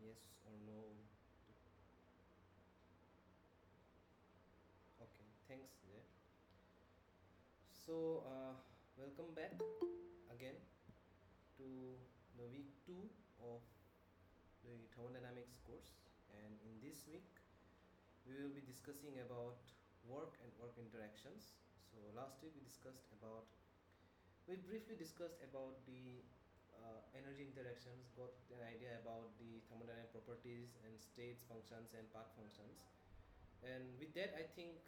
Yes or no? Okay, thanks, Jay. So, welcome back again to the week 2 of the Thermodynamics course. And in this week, we will be discussing about work and work interactions. So, last week we briefly discussed about the energy interactions, got an idea about the thermodynamic properties and states functions and path functions. And with that, I think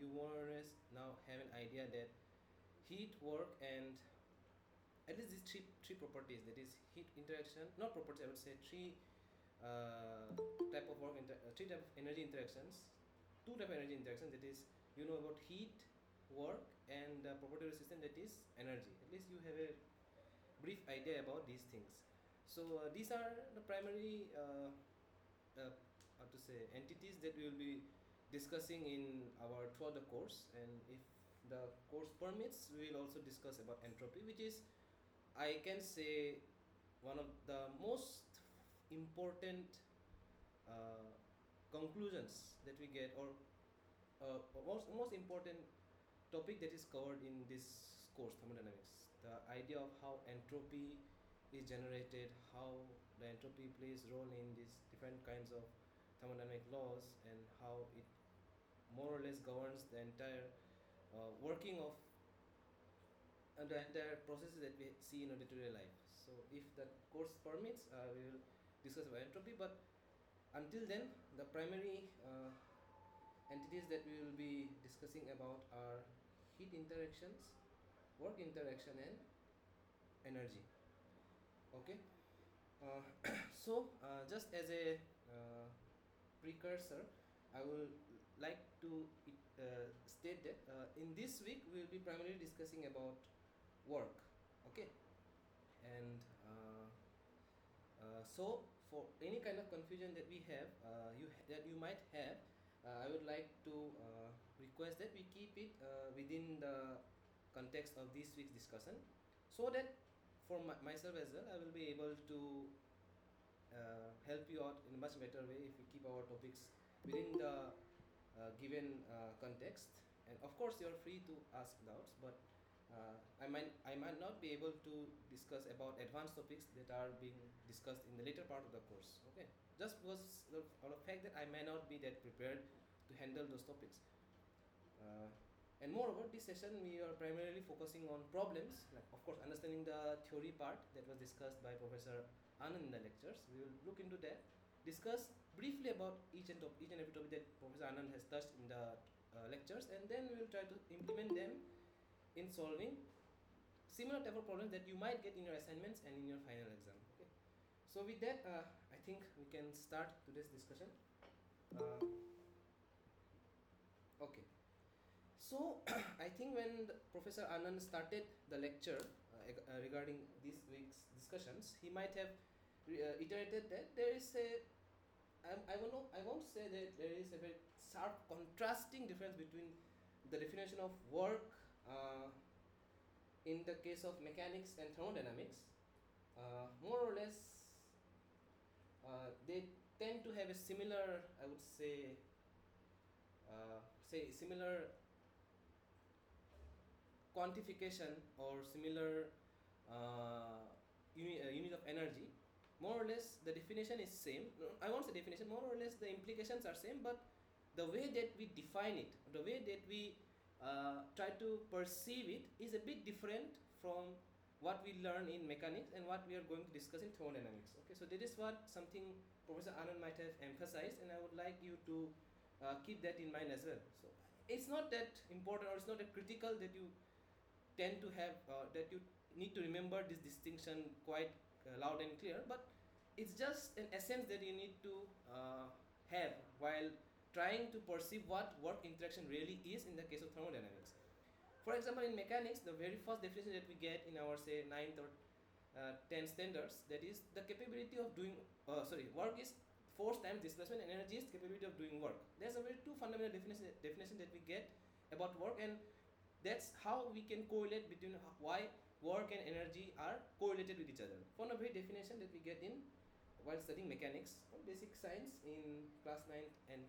you more or less now have an idea that heat, work, and at least these three properties, that is heat interaction, not properties, I would say three uh, three type of energy interactions, two type of energy interactions, that is you know about heat, work, and the property of the system, that is energy. At least you have a brief idea about these things. So these are the primary uh, how to say entities that we will be discussing in our throughout the course, and if the course permits, we will also discuss about entropy, which is, I can say, one of the most important uh, conclusions that we get, or most important topic that is covered in this course, thermodynamics. The idea of how entropy is generated, how the entropy plays role in these different kinds of thermodynamic laws, and how it more or less governs the entire working of the entire processes that we see in our day-to-day life. So if the course permits, we will discuss about entropy, but until then, the primary entities that we will be discussing about are heat interactions, work interaction, and energy. Okay. uh, just as a precursor, I will like to state that in this week we will be primarily discussing about work. Okay. And so for any kind of confusion that we have, that you might have, I would like to request that we keep it within the context of this week's discussion, so that for myself as well, I will be able to help you out in a much better way if we keep our topics within the given context. And of course, you are free to ask doubts, but I might not be able to discuss about advanced topics that are being discussed in the later part of the course. Okay, just because of the fact that I may not be that prepared to handle those topics. Uh, and moreover, this session we are primarily focusing on problems, like of course understanding the theory part that was discussed by Professor Anand in the lectures. We will look into that, discuss briefly about each and every topic that Professor Anand has touched in the lectures, and then we will try to implement them in solving similar type of problems that you might get in your assignments and in your final exam. Okay. So with that, I think we can start today's discussion. Uh, okay. So I think when Professor Anand started the lecture regarding this week's discussions, he might have iterated that there is a I won't say that there is a very sharp contrasting difference between the definition of work in the case of mechanics and thermodynamics. More or less, they tend to have a similar, I would say similar quantification or similar unit of energy. More or less the definition is same. No, I won't say definition, more or less the implications are same, but the way that we define it, the way that we try to perceive it is a bit different from what we learn in mechanics and what we are going to discuss in thermodynamics. Okay, so that is what something Professor Anand might have emphasized, and I would like you to keep that in mind as well. So it's not that important, or it's not that critical that you tend to have that you need to remember this distinction quite loud and clear, but it's just an essence that you need to have while trying to perceive what work interaction really is in the case of thermodynamics. For example, in mechanics, the very first definition that we get in our, say, 9th or 10th standards, that is the capability of doing work is force times displacement, and energy is capability of doing work. There's a very two fundamental definition that we get about work, and that's how we can correlate between why work and energy are correlated with each other. From a very definition that we get in while studying mechanics or basic science in class 9 and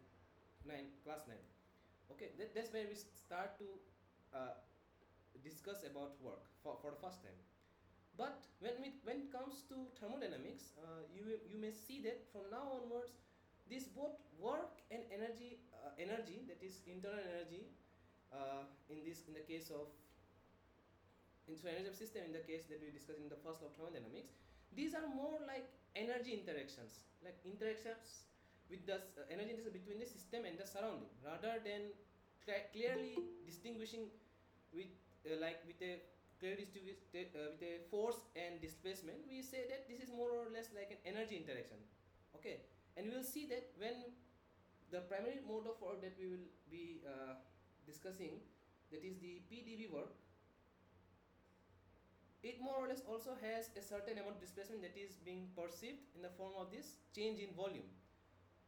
9 class 9. Okay, that's where we start to uh, discuss about work for the first time. But when it comes to thermodynamics, you may see that from now onwards, this both work and energy, that is internal energy, in the case of energy of system, in the case that we discussed in the first law of thermodynamics, these are more like energy interactions, like interactions with the energy interaction between the system and the surrounding, rather than clearly distinguishing with like with a with a force and displacement. We say that this is more or less like an energy interaction. Okay, and we will see that when the primary mode of work that we will be discussing, that is the PdV work, it more or less also has a certain amount of displacement that is being perceived in the form of this change in volume.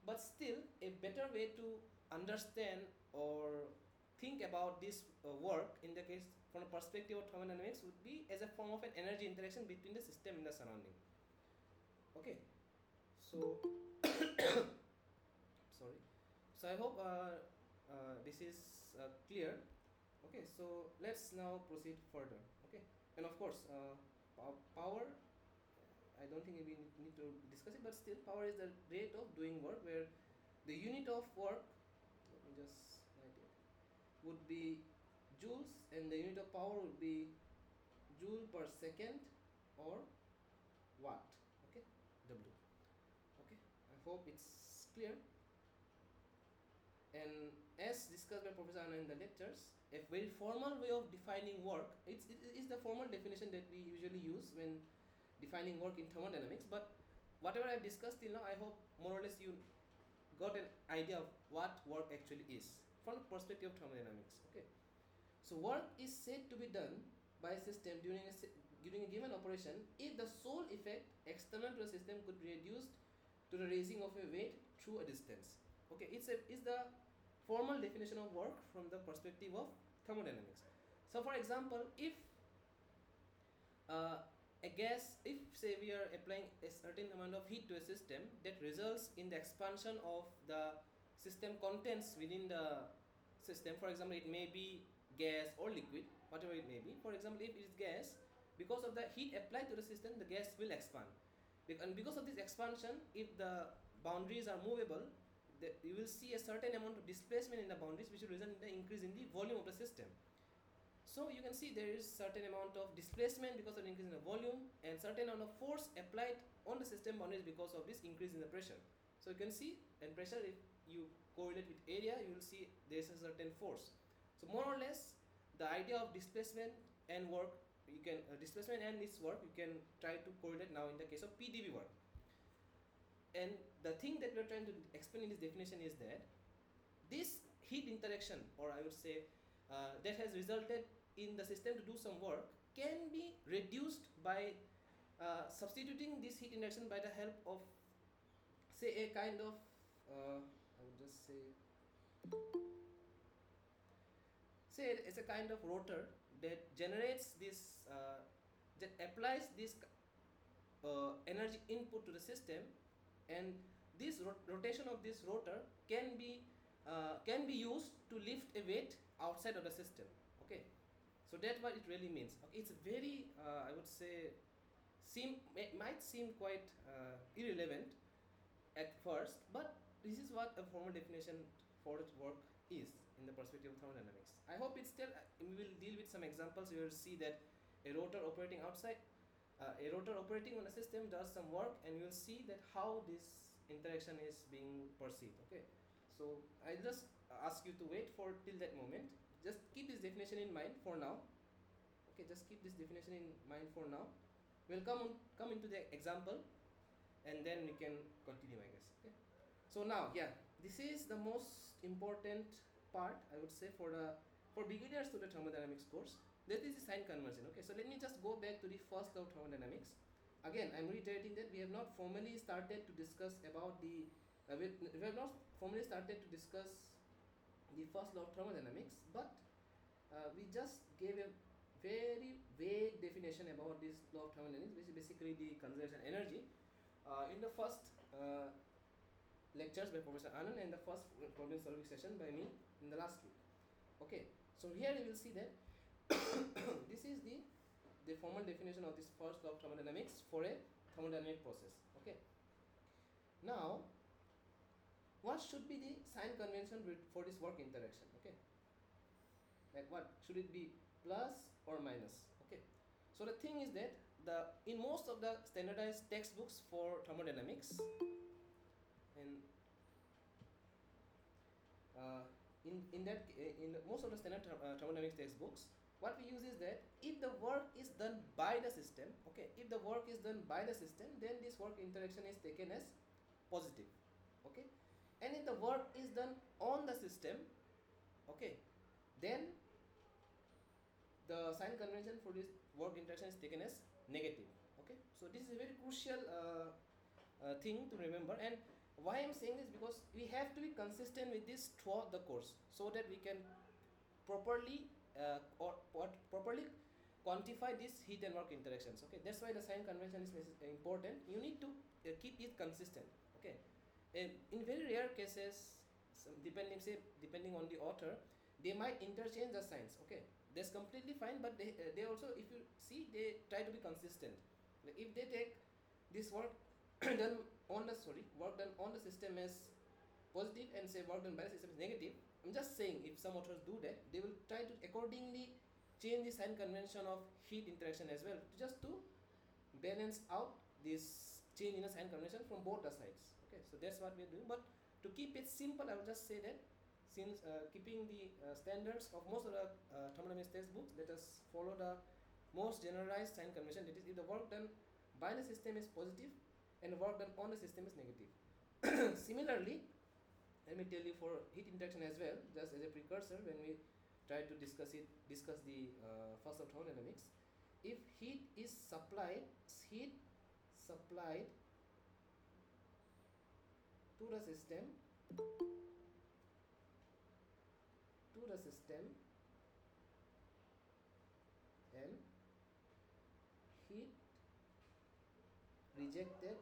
But still, a better way to understand or think about this work in the case from the perspective of thermodynamics would be as a form of an energy interaction between the system and the surrounding. Okay, so sorry. So I hope this is clear. Okay, so let's now proceed further. Okay, and of course, power. I don't think we need to discuss it, but still, power is the rate of doing work, where the unit of work, let me just write it, would be joules, and the unit of power would be joule per second or watt. Okay, W. Okay, I hope it's clear. And as discussed by Professor Anand in the lectures, a very formal way of defining work, it is the formal definition that we usually use when defining work in thermodynamics. But whatever I've discussed till now, I hope more or less you got an idea of what work actually is from the perspective of thermodynamics. Okay, so work is said to be done by a system during a given operation if the sole effect external to the system could be reduced to the raising of a weight through a distance. Okay, it's the formal definition of work from the perspective of thermodynamics. So for example, if a gas, if say we are applying a certain amount of heat to a system, that results in the expansion of the system contents within the system. For example, it may be gas or liquid, whatever it may be. For example, if it is gas, because of the heat applied to the system, the gas will expand. And because of this expansion, if the boundaries are movable, you will see a certain amount of displacement in the boundaries, which will result in the increase in the volume of the system. So you can see there is certain amount of displacement because of the increase in the volume, and certain amount of force applied on the system boundaries because of this increase in the pressure. So you can see, and pressure, if you correlate with area, you will see there is a certain force. So more or less, the idea of displacement and work, you can displacement and this work, you can try to correlate now in the case of PdV work. And the thing that we are trying to explain in this definition is that this heat interaction, or I would say that has resulted in the system to do some work, can be reduced by substituting this heat interaction by the help of, say, a kind of I would just say it's a kind of rotor that generates this that applies this energy input to the system, and this rotation of this rotor can be used to lift a weight outside of the system. Okay, so that's what it really means. Okay, it's very I would say it might seem quite irrelevant at first, but this is what a formal definition for its work is in the perspective of thermodynamics. I hope it's still we will deal with some examples. You will see that a rotor operating outside, a rotor operating on a system does some work, and you will see that how this interaction is being perceived. Okay, so I just ask you to wait for till that moment. Just keep this definition in mind for now. Okay, just keep this definition in mind for now. We'll come into the example, and then we can continue, I guess. Okay, so now, yeah, this is the most important part, I would say, for beginners to the thermodynamics course. That is the sign conversion. Okay, so let me just go back to the first law of thermodynamics. Again, I'm reiterating that we have not formally started to discuss about the we have not formally started to discuss the first law of thermodynamics, but we just gave a very vague definition about this law of thermodynamics, which is basically the conservation energy. in the first lectures by Professor Anand and the first problem solving session by me in the last week. Okay, so here you will see that this is the formal definition of this first law of thermodynamics for a thermodynamic process. Okay, now what should be the sign convention for this work interaction? Okay, like what should it be, plus or minus? Okay, so the thing is that in most of the standardized textbooks for thermodynamics, and in most of the standard thermodynamics textbooks, what we use is that if the work is done by the system, okay, if the work is done by the system, then this work interaction is taken as positive. Okay, and if the work is done on the system, okay, then the sign convention for this work interaction is taken as negative. Okay, so this is a very crucial thing to remember. And why I'm saying this, because we have to be consistent with this throughout the course so that we can properly properly quantify these heat and work interactions. Okay, that's why the sign convention is important. You need to keep it consistent. Okay, and in very rare cases, depending on the author, they might interchange the signs. Okay, that's completely fine, but they also, if you see, they try to be consistent. Like if they take this work done on the system as positive and say work done by the system is negative, I'm just saying if some authors do that, they will try to accordingly change the sign convention of heat interaction as well, just to balance out this change in the sign convention from both the sides. Okay, so that's what we are doing. But to keep it simple, I will just say that since keeping the standards of most of the thermodynamics textbooks, let us follow the most generalized sign convention. That is, if the work done by the system is positive and the work done on the system is negative. Similarly, let me tell you for heat interaction as well, just as a precursor when we try to discuss the first of thermodynamics. If heat supplied to the system and heat rejected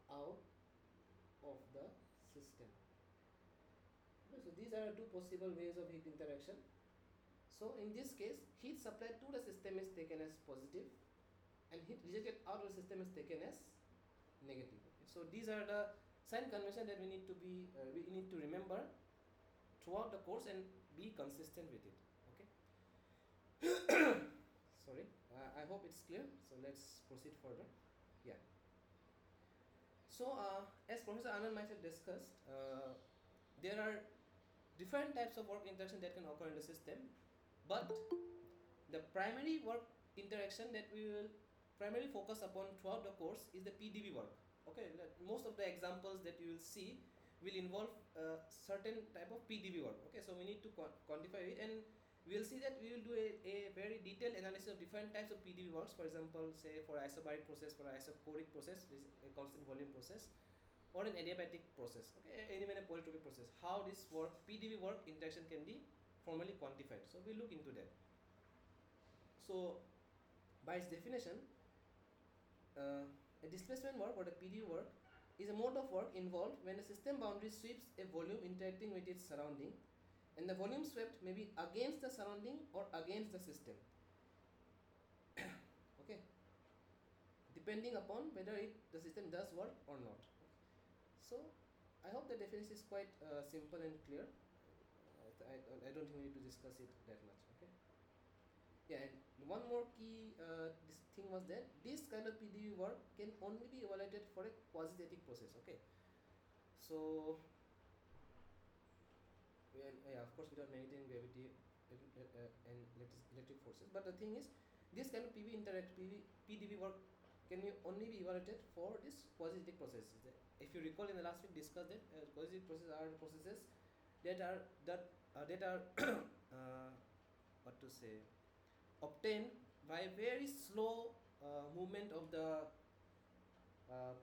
out of the system. So these are two possible ways of heat interaction. So in this case, heat supplied to the system is taken as positive and heat rejected out of the system is taken as negative. Okay. So these are the sign convention that we need to remember throughout the course and be consistent with it. Okay. Sorry, I hope it's clear. So let's proceed further. Yeah. So as Professor Anand might have discussed, there are different types of work interaction that can occur in the system, but the primary work interaction that we will primarily focus upon throughout the course is the PdV work. Okay, most of the examples that you will see will involve certain type of PdV work. Okay, so we need to quantify it, and we will see that we will do a very detailed analysis of different types of PdV works. For example, say for isobaric process, for isochoric process, which is a constant volume process, or an adiabatic process, okay, even a polytropic process, how this PdV work interaction can be formally quantified. So we'll look into that. So by its definition, a displacement work or the PdV work is a mode of work involved when a system boundary sweeps a volume interacting with its surrounding, and the volume swept may be against the surrounding or against the system. Okay, depending upon whether the system does work or not. So I hope the definition is quite simple and clear. I don't think we need to discuss it that much. Okay. Yeah, and one more key this thing was that this kind of PdV work can only be evaluated for a quasi-static process. Okay. So of course without negating gravity and electric forces, but the thing is, this kind of PdV work can only be evaluated for this quasi-static processes. If you recall, in the last week discussed that quasi-static processes are processes that are what to say, obtained by a very slow movement of the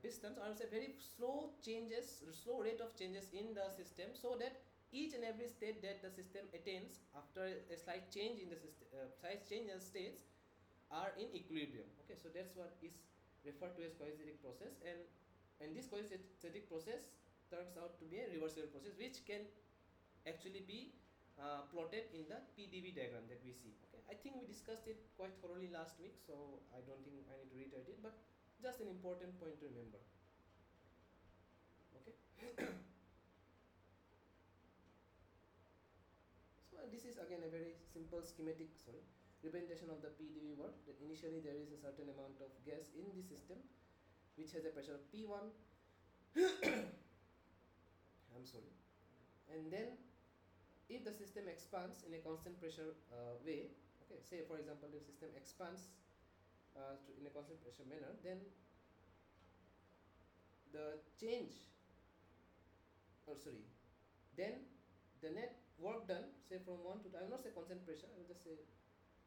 pistons, or I would say very slow rate of changes in the system, so that each and every state that the system attains after a slight change in the system, slight change in the states, are in equilibrium. Okay, so that's what is referred to as quasi-static process, and this quasi-static process turns out to be a reversible process, which can actually be plotted in the PDV diagram that we see. Okay, I think we discussed it quite thoroughly last week, so I don't think I need to reiterate it, but just an important point to remember. Okay. So this is again a very simple schematic representation of the PDV work. That initially there is a certain amount of gas in the system which has a pressure of P1. I'm sorry. And then if the system expands in a constant pressure way, okay, say for example the system expands in a constant pressure manner, then the change, then the net work done, say from 1 to, I will not say constant pressure, I will just say a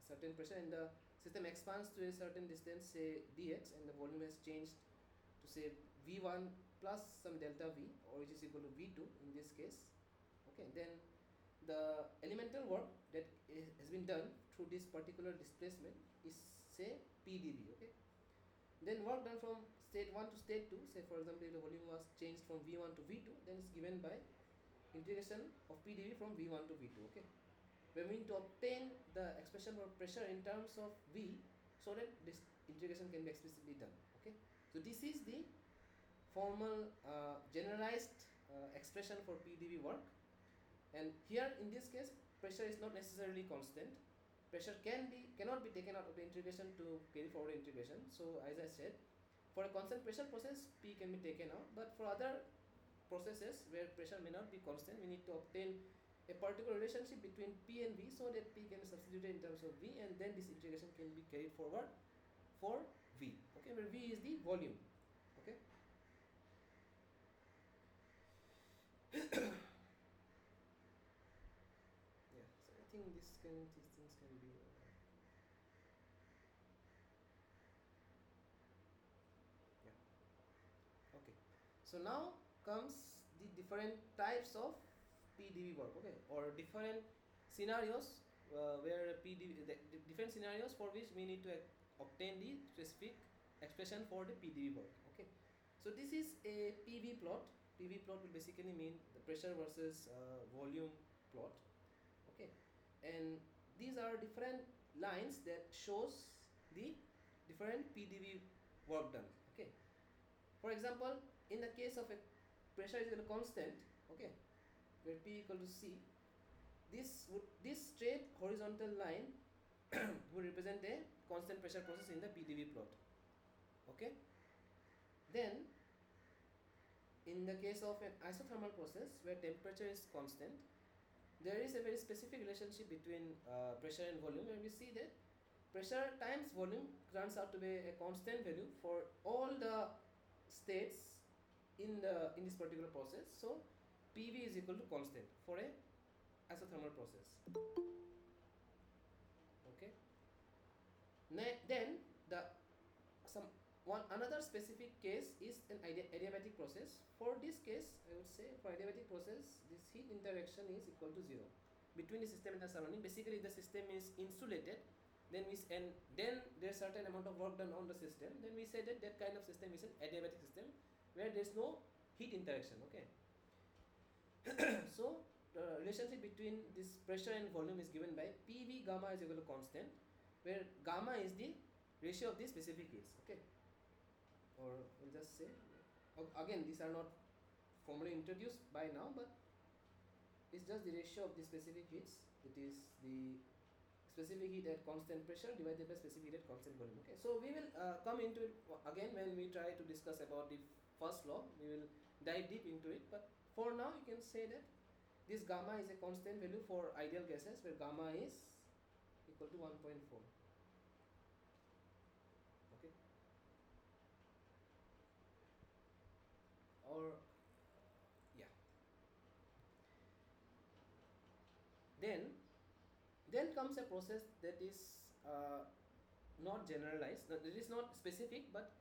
certain pressure, and the system expands to a certain distance, say dx, and the volume has changed to say V1 plus some delta V, or which is equal to V2 in this case. Okay, then the elemental work that has been done through this particular displacement is say PDV. Okay, then work done from state 1 to state 2, say for example if the volume was changed from V1 to V2, then it's given by integration of PDV from V1 to V2. Okay, we are going to obtain the expression for pressure in terms of V, so that this integration can be explicitly done. Okay, so this is the formal generalized expression for PDV work, and here in this case pressure is not necessarily constant. Pressure cannot be taken out of the integration to carry forward integration. So as I said, for a constant pressure process, P can be taken out, but for other processes where pressure may not be constant, we need to obtain a particular relationship between P and V, so that P can be substituted in terms of V, and then this integration can be carried forward for V. Okay, where V is the volume. Okay. Yeah, so I think these things can be yeah. Okay, so now comes the different types of PDV work. Okay, or different scenarios where PDV, the different scenarios for which we need to obtain the specific expression for the PDV work. Okay, so this is a PV plot. PV plot will basically mean the pressure versus volume plot. Okay, and these are different lines that shows the different PDV work done. Okay, for example, in the case of a pressure is equal to constant, okay, where P equal to C, this straight horizontal line would represent a constant pressure process in the PDV plot. Okay, then in the case of an isothermal process where temperature is constant, there is a very specific relationship between pressure and volume, and we see that pressure times volume turns out to be a constant value for all the states in this particular process. So PV is equal to constant for a isothermal process. Okay, then another specific case is an adiabatic process. For this case, I would say for adiabatic process, this heat interaction is equal to 0 between the system and the surrounding. Basically, the system is insulated, then there's certain amount of work done on the system. Then we say that kind of system is an adiabatic system where there's no heat interaction. Okay. So the relationship between this pressure and volume is given by PV gamma is equal to constant, where gamma is the ratio of the specific heats. Okay, or we'll just say, again, these are not formally introduced by now, but it's just the ratio of the specific heats. It is the specific heat at constant pressure divided by specific heat at constant volume. Okay, so we will come into it again when we try to discuss about the first law. We will dive deep into it, but for now you can say that this gamma is a constant value for ideal gases, where gamma is equal to 1.4. Okay, or yeah, then comes a process that is not generalized. It is not specific, but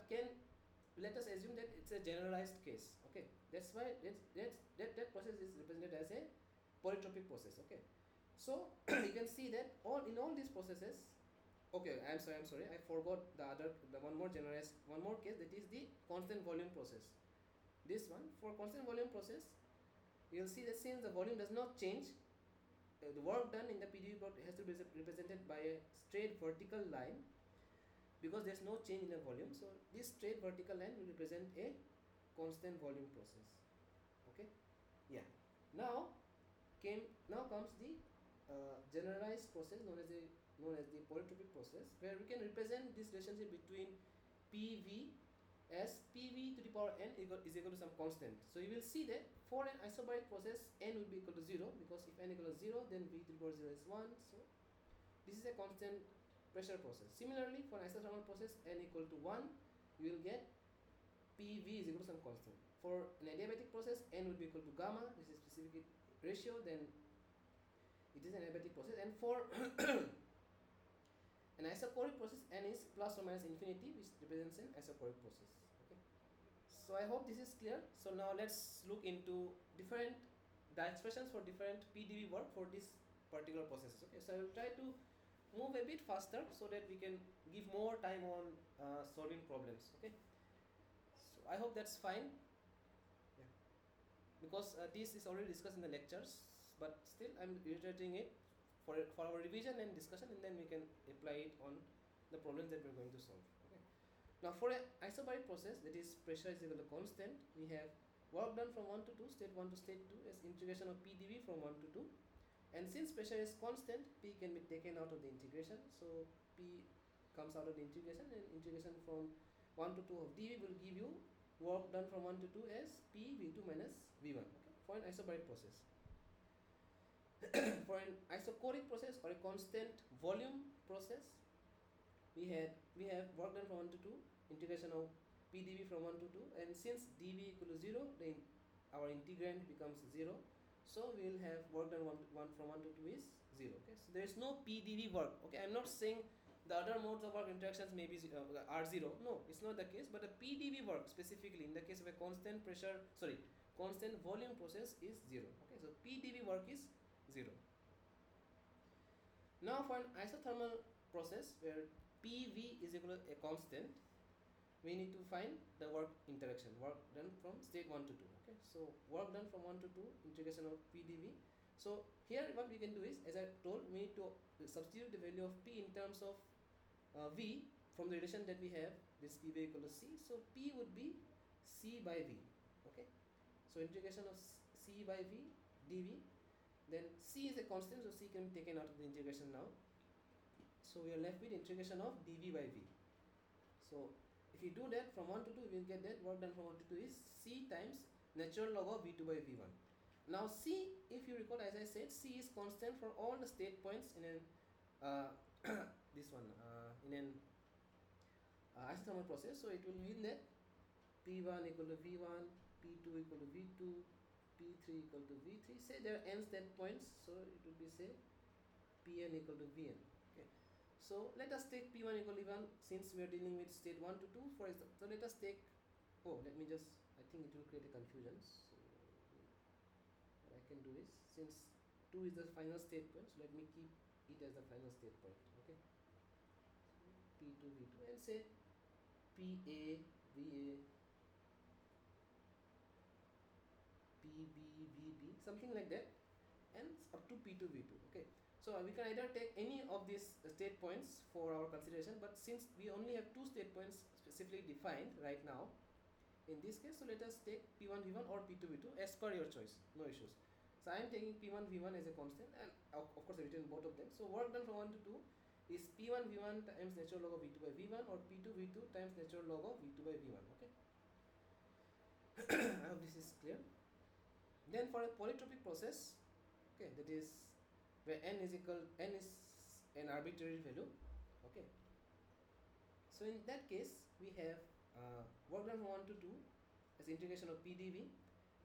can, let us assume that it's a generalized case. Okay, that's why that process is represented as a polytropic process. Okay, so you can see that in all these processes, okay, I'm sorry, I forgot the one more case, that is the constant volume process. This one, for constant volume process, you'll see that since the volume does not change, the work done in the PdV plot has to be represented by a straight vertical line, because there's no change in the volume. So this straight vertical line will represent a constant volume process. Okay, yeah. Now comes the generalized process known as the polytropic process, where we can represent this relationship between PV as PV to the power n is equal to some constant. So you will see that for an isobaric process, n will be equal to 0, because if n equal to 0, then V to the power 0 is 1. So this is a constant pressure process. Similarly, for an isothermal process, n equal to 1, you will get PV is equal to some constant. For an adiabatic process, n will be equal to gamma, this is specific ratio, then it is an adiabatic process. And for an isochoric process, n is plus or minus infinity, which represents an isochoric process. Okay. So I hope this is clear. So now let's look into the expressions for different PdV work for this particular processes. Okay. So I will try to move a bit faster so that we can give more time on solving problems. Okay. So I hope that's fine. Yeah. Because this is already discussed in the lectures, but still I'm reiterating it for our revision and discussion, and then we can apply it on the problems that we're going to solve. Okay. Now for an isobaric process, that is pressure is equal to constant, we have work done from 1 to 2, state 1 to state 2 as integration of PdV from 1 to 2. And since pressure is constant, P can be taken out of the integration. So P comes out of the integration, and integration from 1 to 2 of dV will give you work done from 1 to 2 as P V2 minus V1. Okay, for an isobaric process. For an isochoric process or a constant volume process, we have work done from 1 to 2, integration of PdV from 1 to 2, and since dV equal to 0, then our integrand becomes 0. So we will have work done from 1 to 2 is 0. Okay, so there is no PdV work. Okay, I'm not saying the other modes of work interactions may be are 0. No, it's not the case. But the PdV work specifically in the case of a constant volume process is 0. Okay, so PdV work is 0. Now for an isothermal process where PV is equal to a constant, we need to find the work interaction, work done from state 1 to 2. Okay, so work done from 1 to 2, integration of PdV. So here what we can do is, as I told, we need to substitute the value of P in terms of V from the relation that we have, this PV equal to C. So P would be C by V. Okay, so integration of C by V dV. Then C is a constant, so C can be taken out of the integration now. So we are left with integration of dV by V. So if you do that from 1 to 2, we will get that work done from 1 to 2 is C times natural log of V2 by V1. Now C, if you recall, as I said, C is constant for all the state points in an in an isothermal process. So it will mean that P1 equal to V1, P2 equal to V2, P3 equal to V3. Say there are n state points, so it will be, say, Pn equal to Vn. Okay. So let us take P1 equal to V1 since we are dealing with state 1 to 2. For example, so let us take, I think it will create a confusion. So what I can do is, since 2 is the final state point, so let me keep it as the final state point. Okay. So P2 V2 and say PA VA PB VB, something like that, and up to P2 V2. Okay. So we can either take any of these state points for our consideration, but since we only have 2 state points specifically defined right now in this case, so let us take P1 V1 or P2 V2 as per your choice, no issues. So I am taking P1 V1 as a constant, and of course I written both of them. So work done from 1 to 2 is P1 V1 times natural log of V2 by V1 or P2 V2 times natural log of V2 by V1. Okay. I hope this is clear. Then for a polytropic process, okay, that is where n is an arbitrary value. Okay. So in that case, we have work done from 1 to 2 as integration of PdV.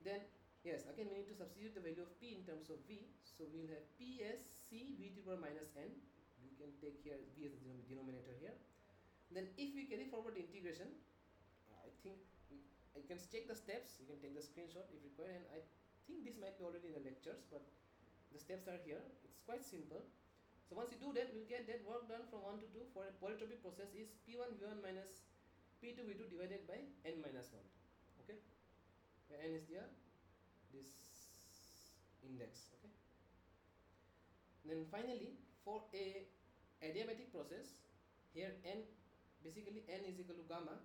Then yes, again we need to substitute the value of P in terms of V. So we will have P as C V to the power minus n. We can take here V as the denominator here. Then if we carry forward the integration, I think I can check the steps. You can take the screenshot if required, and I think this might be already in the lectures, but the steps are here. It's quite simple. So once you do that, we'll get that work done from 1 to 2 for a polytropic process is P1 V1 minus P2 V2 divided by n minus 1. Okay, where n is this index. Okay. Then finally, for a adiabatic process, here n, basically n is equal to gamma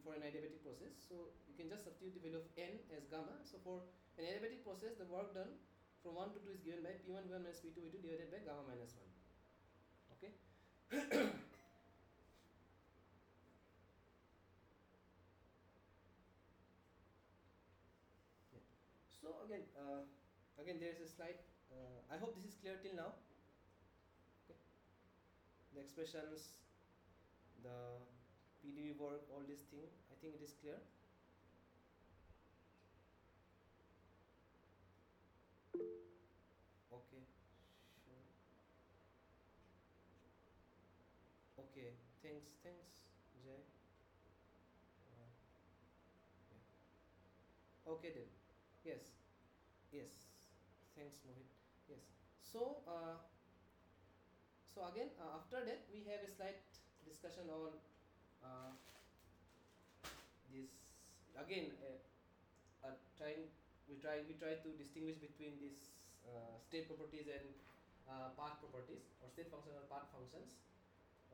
for an adiabatic process. So you can just substitute the value of n as gamma. So for an adiabatic process, the work done from 1 to 2 is given by P1 V1 minus P2 V2 divided by gamma minus 1. Okay. Yeah. So again there is a slide. I hope this is clear till now. Okay. The expressions, the PDB work, all this thing, I think it is clear. Okay, sure. Okay, thanks, Jay. Okay then. Yes, yes. Thanks, Mohit. Yes. So, again, after that we have a slight discussion on uh, this again. Trying we try to distinguish between these state properties and path properties, or state functions or path functions.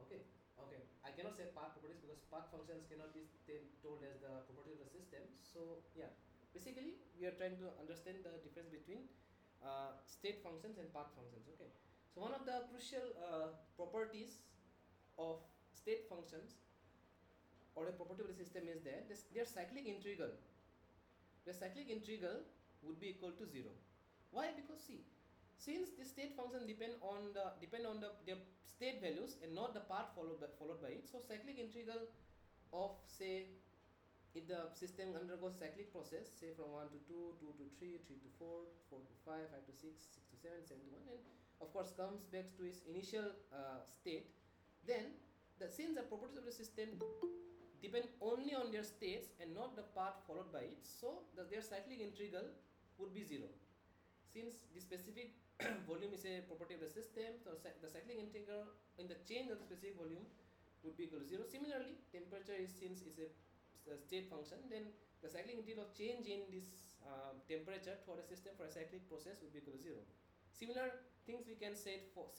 Okay. I cannot say path properties because path functions cannot be told as the property of the system. So yeah, basically we are trying to understand the difference between state functions and path functions. Okay. So one of the crucial properties of state functions or a property of the system is that their cyclic integral. The cyclic integral would be equal to 0. Why? Because see, since the state function depend on their state values and not the path followed by it, so cyclic integral of, say, if the system undergoes cyclic process, say from 1 to 2, 2 to 3, 3 to 4, 4 to 5, 5 to 6, 6 to 7, 7 to 1, and of course comes back to its initial state, then since the properties of the system depend only on their states and not the path followed by it, so their cyclic integral would be 0. Since the specific volume is a property of the system, so the cyclic integral in the change of the specific volume would be equal to 0. Similarly, temperature is, since is a state function, then the cyclic integral of change in this temperature for a system for a cyclic process would be equal to 0. Similar things we can say for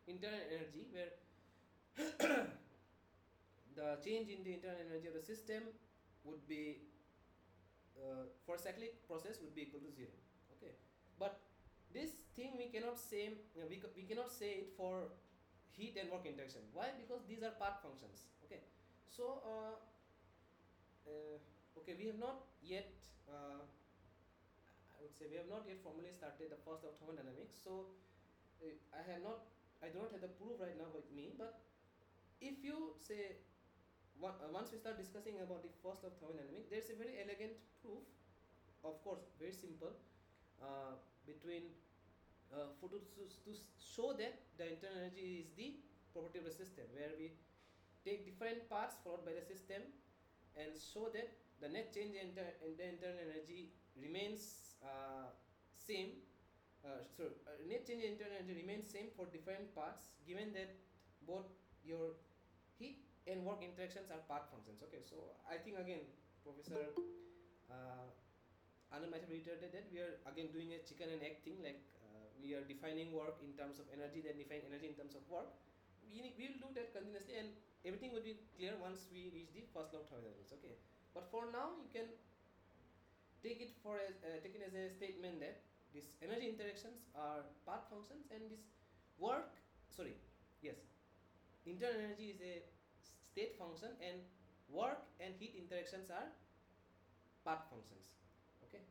internal energy, where the change in the internal energy of the system would be for cyclic process would be equal to 0. Okay, but this thing we cannot say, we cannot say it for heat and work interaction. Why? Because these are path functions. Okay, so okay, we have not yet I would say we have not yet formally started the first law of thermodynamics, so I do not have the proof right now with me, but if you say once we start discussing about the first law of thermodynamics, there's a very elegant proof, of course very simple, between to show that the internal energy is the property of the system, where we take different parts followed by the system and show that the net change in the internal energy remains same. Net change in internal energy remains same for different parts, given that both your heat and work interactions are path functions. Okay, so I think again Professor Anand might have reiterated that we are again doing a chicken and egg thing, like we are defining work in terms of energy, then define energy in terms of work. We will do that continuously, and everything will be clear once we reach the first law of thermodynamics. Okay, but for now you can take it as a statement that these energy interactions are path functions, and this internal energy is a state function, and work and heat interactions are path functions. Okay,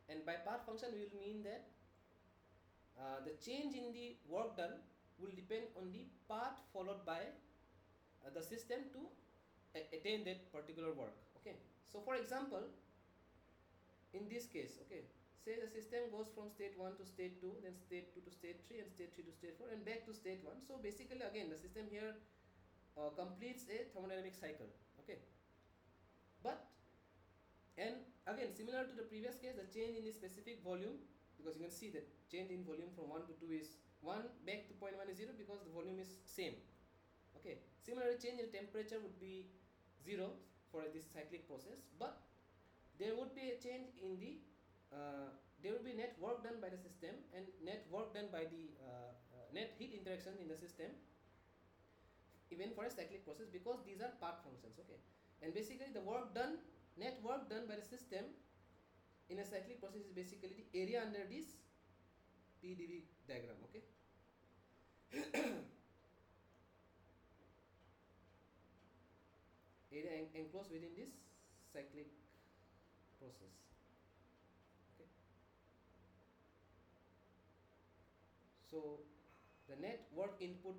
and by path function we will mean that the change in the work done will depend on the path followed by the system to attain that particular work. Okay, so for example, in this case, okay, say the system goes from state 1 to state 2, then state 2 to state 3, and state 3 to state 4, and back to state 1. So basically again the system here completes a thermodynamic cycle. Okay, and again similar to the previous case, the change in the specific volume, because you can see that change in volume from 1 to 2 is 1 back to point 1 is 0 because the volume is same. Okay, similarly change in temperature would be 0 for this cyclic process, but there would be a change in the there will be net work done by the system and net work done by the net heat interaction in the system even for a cyclic process, because these are part functions. Okay, and basically the work done, net work done by the system in a cyclic process is basically the area under this PdV diagram. Okay. Area enclosed within this cyclic process. Okay. So the net work input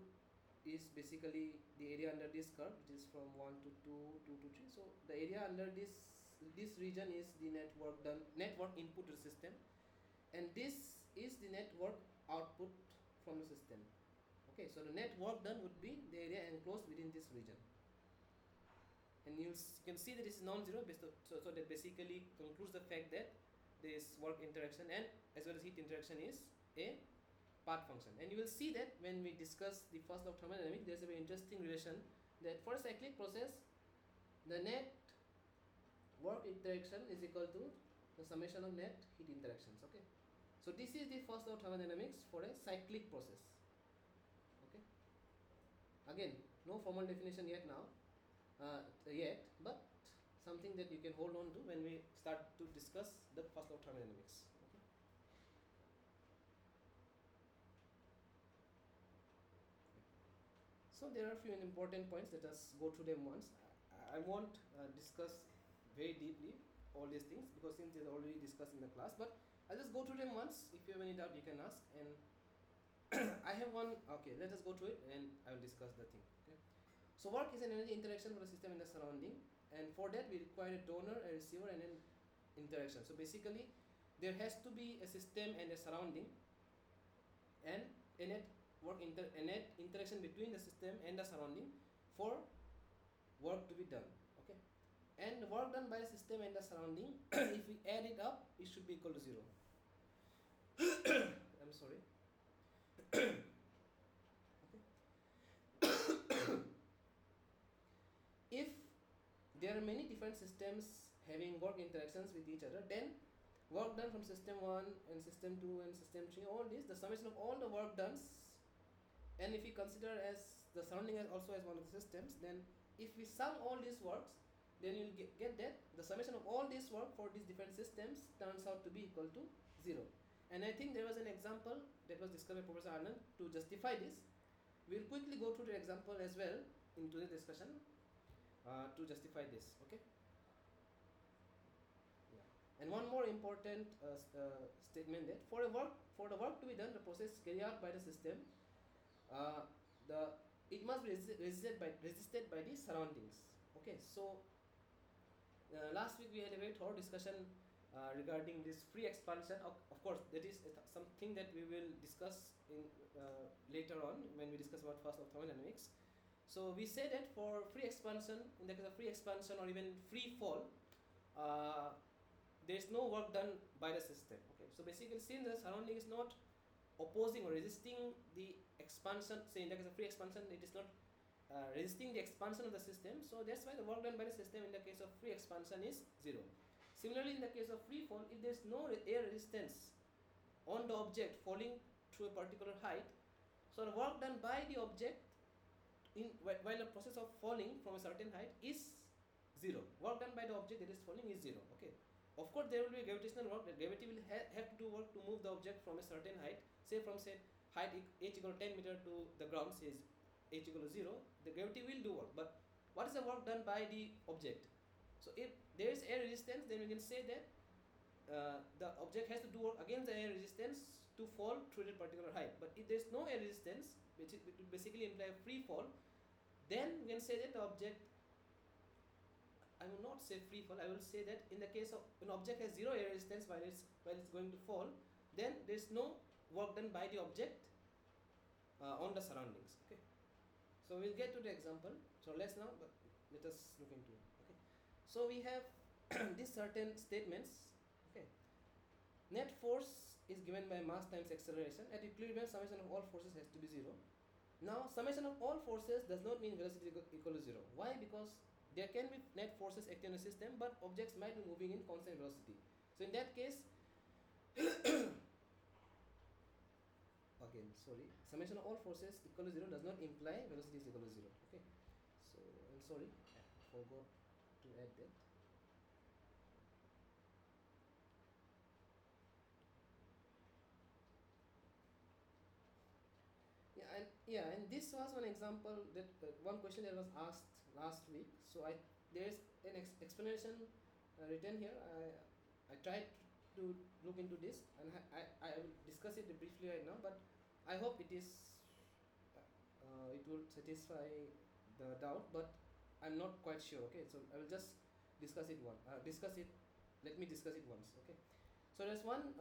is basically the area under this curve, which is from 1 to 2, 2 to 3. So the area under this region is the net work done, net work input to the system, and this is the net work output from the system. Okay, so the net work done would be the area enclosed within this region, and you can see that it's non-zero, so that basically concludes the fact that this work interaction and as well as heat interaction is a part function. And you will see that when we discuss the first law of thermodynamics, there's a very interesting relation that for a cyclic process, the net work interaction is equal to the summation of net heat interactions. Okay, so this is the first law of thermodynamics for a cyclic process. Okay, again, no formal definition yet now, but something that you can hold on to when we start to discuss the first law of thermodynamics. So there are a few important points. Let us go through them once. I won't discuss very deeply all these things because since they're already discussed in the class, but I'll just go through them once. If you have any doubt, you can ask. And I have one. Okay, let us go through it and I will discuss the thing. Okay. So work is an energy interaction for the system and the surrounding, and for that we require a donor, a receiver, and an interaction. So basically, there has to be a system and a surrounding, and a net interaction between the system and the surrounding for work to be done. Okay, and the work done by the system and the surrounding, if we add it up, it should be equal to 0. I'm sorry. Okay. If there are many different systems having work interactions with each other, then work done from system 1 and system 2 and system 3, all this, the summation of all the work done, and if we consider as the surrounding as also as one of the systems, then if we sum all these works, then you'll get that the summation of all this work for these different systems turns out to be equal to 0. And I think there was an example that was discussed by Professor Anand to justify this. We'll quickly go through the example as well in today's discussion to justify this. Okay. And one more important statement, that for the work to be done, the process carried out by the system, it must be resisted by the surroundings. Okay, so last week we had a very thorough discussion regarding this free expansion. Of course, that is something that we will discuss in later on when we discuss about first law of thermodynamics. So we say that for free expansion, in the case of free expansion or even free fall, there is no work done by the system. Okay, so basically, since the surrounding is not opposing or resisting the expansion, say in the case of free expansion, it is not resisting the expansion of the system, so that's why the work done by the system in the case of free expansion is 0. Similarly, in the case of free fall, if there is no air resistance on the object falling through a particular height, so the work done by the object while the process of falling from a certain height is 0. Work done by the object that is falling is 0. Okay. Of course, there will be gravitational work. The gravity will have to do work to move the object from a certain height. Say from height h equal to 10 meter to the ground, says h equal to 0. The gravity will do work. But what is the work done by the object? So if there is air resistance, then we can say that the object has to do work against the air resistance to fall through that particular height. But if there is no air resistance, which will basically imply a free fall, then we can say that the object, I will not say free fall, I will say that in the case of an object has 0 air resistance while it's going to fall, then there is no work done by the object on the surroundings. Okay, so we'll get to the example. So let us look into it. Okay, so we have these certain statements. Okay, net force is given by mass times acceleration. At equilibrium, summation of all forces has to be 0. Now, summation of all forces does not mean velocity equal to 0. Why? Because there can be net forces acting on a system, but objects might be moving in constant velocity. So in that case, again, sorry, summation of all forces equal to 0 does not imply velocity is equal to 0. Okay, so I'm sorry, I forgot to add that. And this was one example that one question that was asked last week. So there is an explanation written here. I tried to look into this, and I will discuss it briefly right now. But I hope it will satisfy the doubt. But I'm not quite sure. Okay, so I will just discuss it Let me discuss it once. Okay. So there's one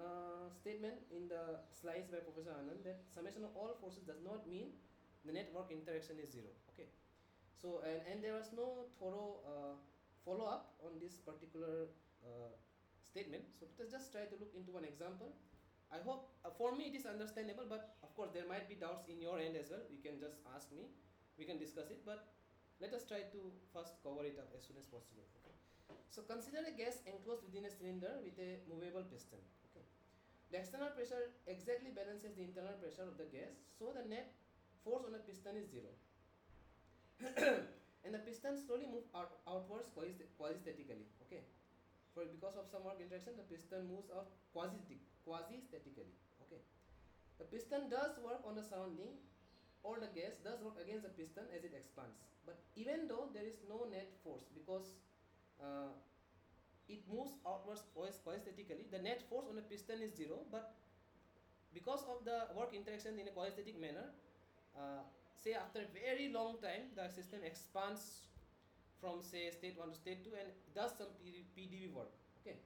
statement in the slides by Professor Anand that summation of all forces does not mean the network interaction is 0. Okay. So and there was no thorough follow up on this particular statement. So let us just try to look into one example. I hope for me it is understandable, but of course there might be doubts in your end as well. You can just ask me. We can discuss it, but let us try to first cover it up as soon as possible. Okay. So consider a gas enclosed within a cylinder with a movable piston. Okay. The external pressure exactly balances the internal pressure of the gas, so the net force on the piston is 0. And the piston slowly moves outwards quasi-statically. Okay. Because of some work interaction, the piston moves out quasi-statically. Okay. The piston does work on the surrounding, or the gas does work against the piston as it expands. But even though there is no net force, because it moves outwards quasi-statically, the net force on the piston is 0, but because of the work interaction in a quasi-static manner, say after a very long time, the system expands from say state 1 to state 2 and does some PDV work. Okay,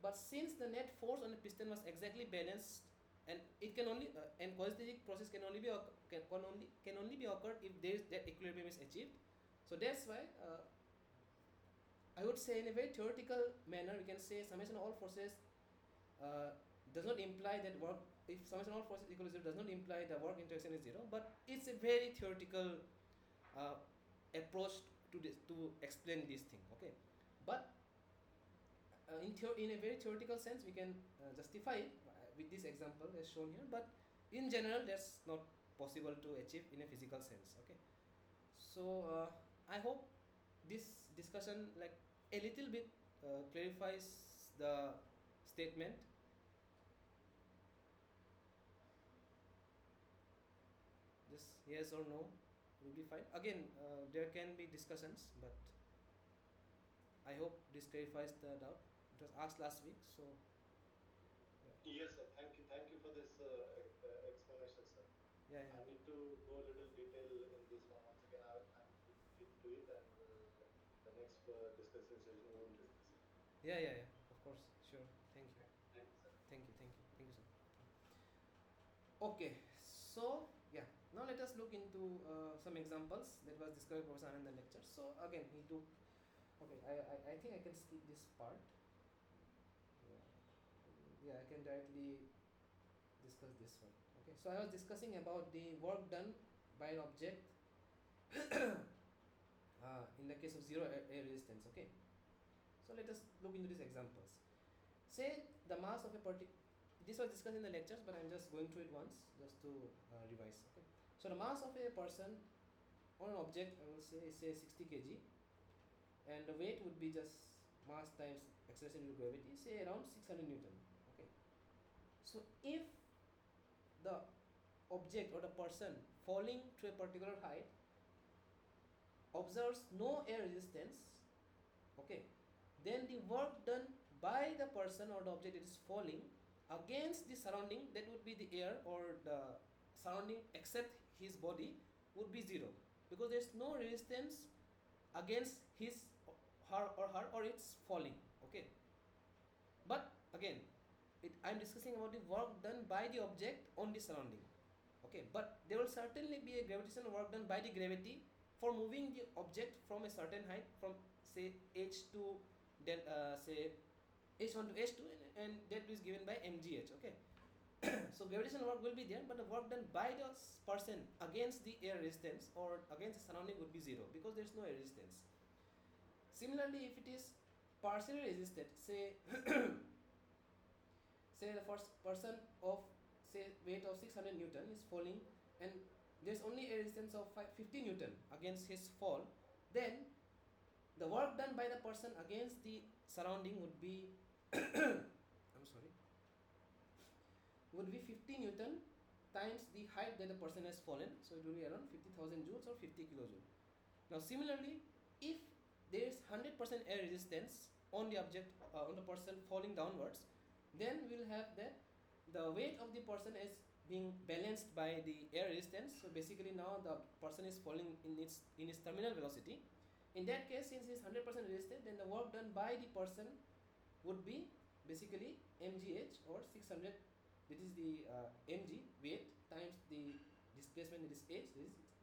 but since the net force on the piston was exactly balanced, and it can only and quasi-static process can only be occurred if there is that equilibrium is achieved. So that's why I would say in a very theoretical manner we can say summation of all forces does not imply that work. If summation of all forces equal to 0 does not imply the work interaction is 0, but it's a very theoretical approach to explain this thing. Okay, but in a very theoretical sense we can justify it with this example as shown here, but in general that's not possible to achieve in a physical sense. Okay, so I hope this discussion like a little bit clarifies the statement. Just yes or no will be fine. Again, there can be discussions, but I hope this clarifies the doubt. It was asked last week, so. Yes, sir. Thank you for this explanation, sir. Yeah. I need to go a little detail in this one. Once again, I will look into it, and the next discussion session we will discuss it. Yeah. Of course, sure. Thank you. Thank you, sir. Thank you, sir. Okay, so yeah, now let us look into some examples that was discovered by Professor Anand in the lecture. So again, he took. Okay, I think I can skip this part. Yeah, I can directly discuss this one. Okay, so I was discussing about the work done by an object in the case of zero air resistance. Okay, so let us look into these examples. Say the mass of a particular. This was discussed in the lectures, but I'm just going through it once just to revise. Okay, so the mass of a person on an object, I will say 60 kg, and the weight would be just mass times acceleration due to gravity, say around 600 Newton. Okay, so if the object or the person falling to a particular height observes no air resistance, okay, then the work done by the person or the object that is falling against the surrounding, that would be the air or the surrounding except his body, would be 0, because there is no resistance against his her or its falling. Okay, but again I'm discussing about the work done by the object on the surrounding. Okay, but there will certainly be a gravitational work done by the gravity for moving the object from a certain height, from say h to say h1 to h2, and that is given by mgh. Okay, So gravitational work will be there, but the work done by the person against the air resistance or against the surrounding would be zero because there is no air resistance. Similarly, if it is partially resisted, say say the first person of say weight of 600 Newton is falling and there's only a resistance of 50 Newton against his fall, then the work done by the person against the surrounding would be I'm sorry, would be 50 Newton times the height that the person has fallen, so it will be around 50,000 joules or 50 kilojoule. Now similarly, if there is 100% air resistance on the object, on the person falling downwards, then we will have that the weight of the person is being balanced by the air resistance. So basically now the person is falling in its terminal velocity. In that case, since it is 100% resisted, then the work done by the person would be basically mgh or 600, that is the mg weight times the displacement, that is h,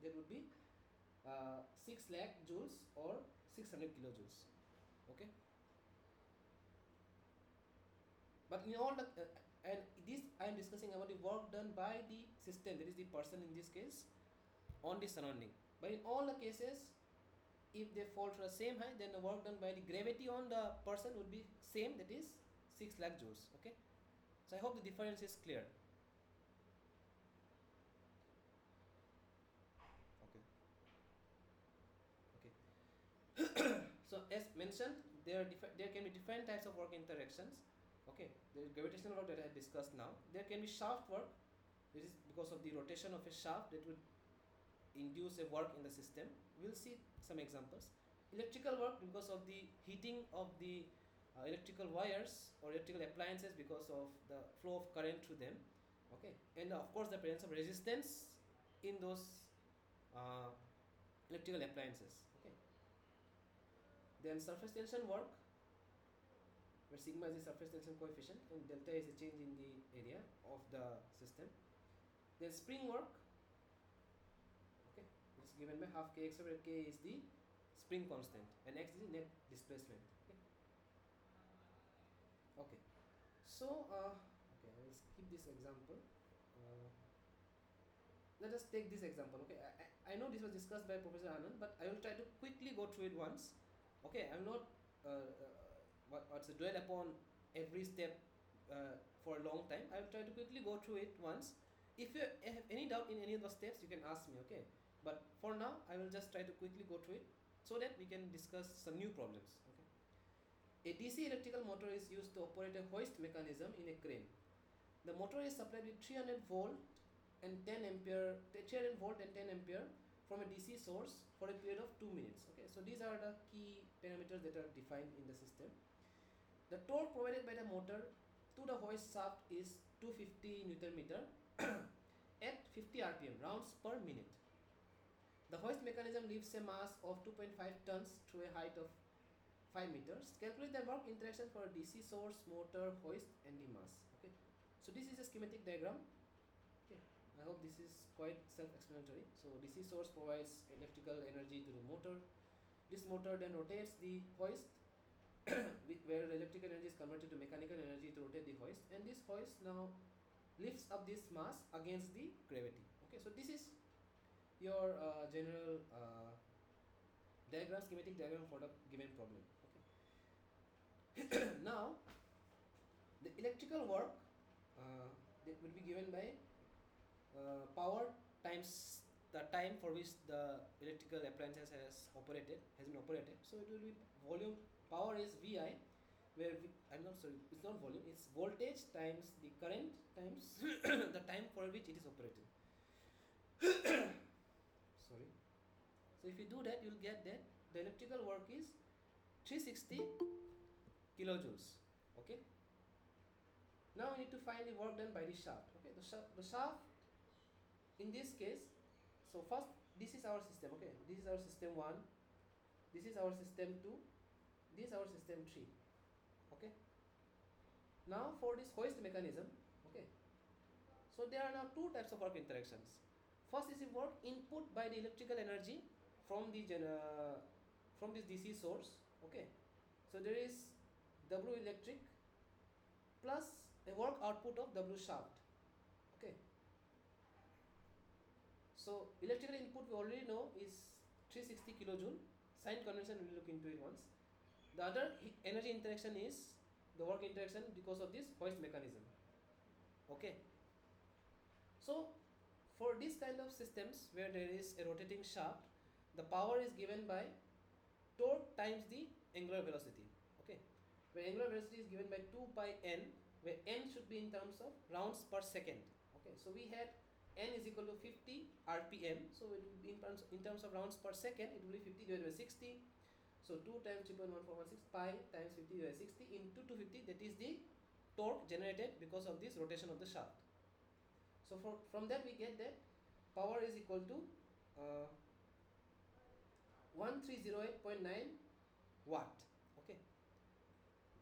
that would be 6 lakh joules or 600 kilojoules. Okay, but in all the and this I am discussing about the work done by the system, that is the person in this case, on the surrounding. But in all the cases, if they fall to the same height, then the work done by the gravity on the person would be same, that is 6 lakh joules. Okay, so I hope the difference is clear. Okay. Okay. So as mentioned, there can be different types of work interactions. Okay, there is gravitational work that I discussed now. There can be shaft work. This is because of the rotation of a shaft that would induce a work in the system. We'll see some examples. Electrical work because of the heating of the electrical wires or electrical appliances because of the flow of current through them. Okay, and of course the presence of resistance in those uh, electrical appliances. Okay, then surface tension work, where sigma is the surface tension coefficient and delta is a change in the area of the system. Then spring work, okay, it's given by half kx over k is the spring constant and x is the net displacement. Okay, okay. So okay, I will skip this example. Let us take this example. Okay, I know this was discussed by Professor Anand, but I will try to quickly go through it once. Okay, I will not what's dwell upon every step for a long time. I will try to quickly go through it once. If you have any doubt in any of the steps, you can ask me. Okay, but for now, I will just try to quickly go through it so that we can discuss some new problems. Okay, a DC electrical motor is used to operate a hoist mechanism in a crane. The motor is supplied with 300 volt and 10 ampere, 300 volt and 10 ampere from a DC source for a period of 2 minutes. Okay, so these are the key parameters that are defined in the system. The torque provided by the motor to the hoist shaft is 250 Newton meter at 50 rpm, rounds per minute. The hoist mechanism lifts a mass of 2.5 tons through a height of 5 meters. Calculate the work interaction for a DC source, motor, hoist and the mass. Okay, so this is a schematic diagram. Okay, I hope this is quite self-explanatory. So DC source provides electrical energy to the motor. This motor then rotates the hoist where the electrical energy is converted to mechanical energy to rotate the hoist, and this hoist now lifts up this mass against the gravity. Okay, so this is your general diagram, schematic diagram for the given problem. Okay. Now the electrical work that will be given by power times the time for which the electrical appliances has been operated. So it will be volume, power is VI, where I'm not sorry, it's not volume, it's voltage times the current times the time for which it is operated. Sorry. So if you do that, you'll get that the electrical work is 360 kilojoules. Okay. Now we need to find the work done by the shaft. Okay, the shaft in this case. So first, this is our system. Okay, this is our system 1, this is our system 2, this is our system 3. Okay, now for this hoist mechanism, okay, so there are now two types of work interactions. First is the work input by the electrical energy from the from this DC source. Okay, so there is W electric plus a work output of W shaft. So electrical input we already know is 360 kilojoule. Sign convention, we will look into it once. The other energy interaction is the work interaction because of this hoist mechanism. Okay. So for this kind of systems where there is a rotating shaft, the power is given by torque times the angular velocity. Okay, where angular velocity is given by 2 pi n, where n should be in terms of rounds per second. Okay, so we had n is equal to 50 rpm, so it will be in terms of rounds per second, it will be 50 divided by 60. So 2 times 3.1416 pi times 50 divided by 60 into 250, that is the torque generated because of this rotation of the shaft. So from that we get that power is equal to 1308.9 watt. Okay,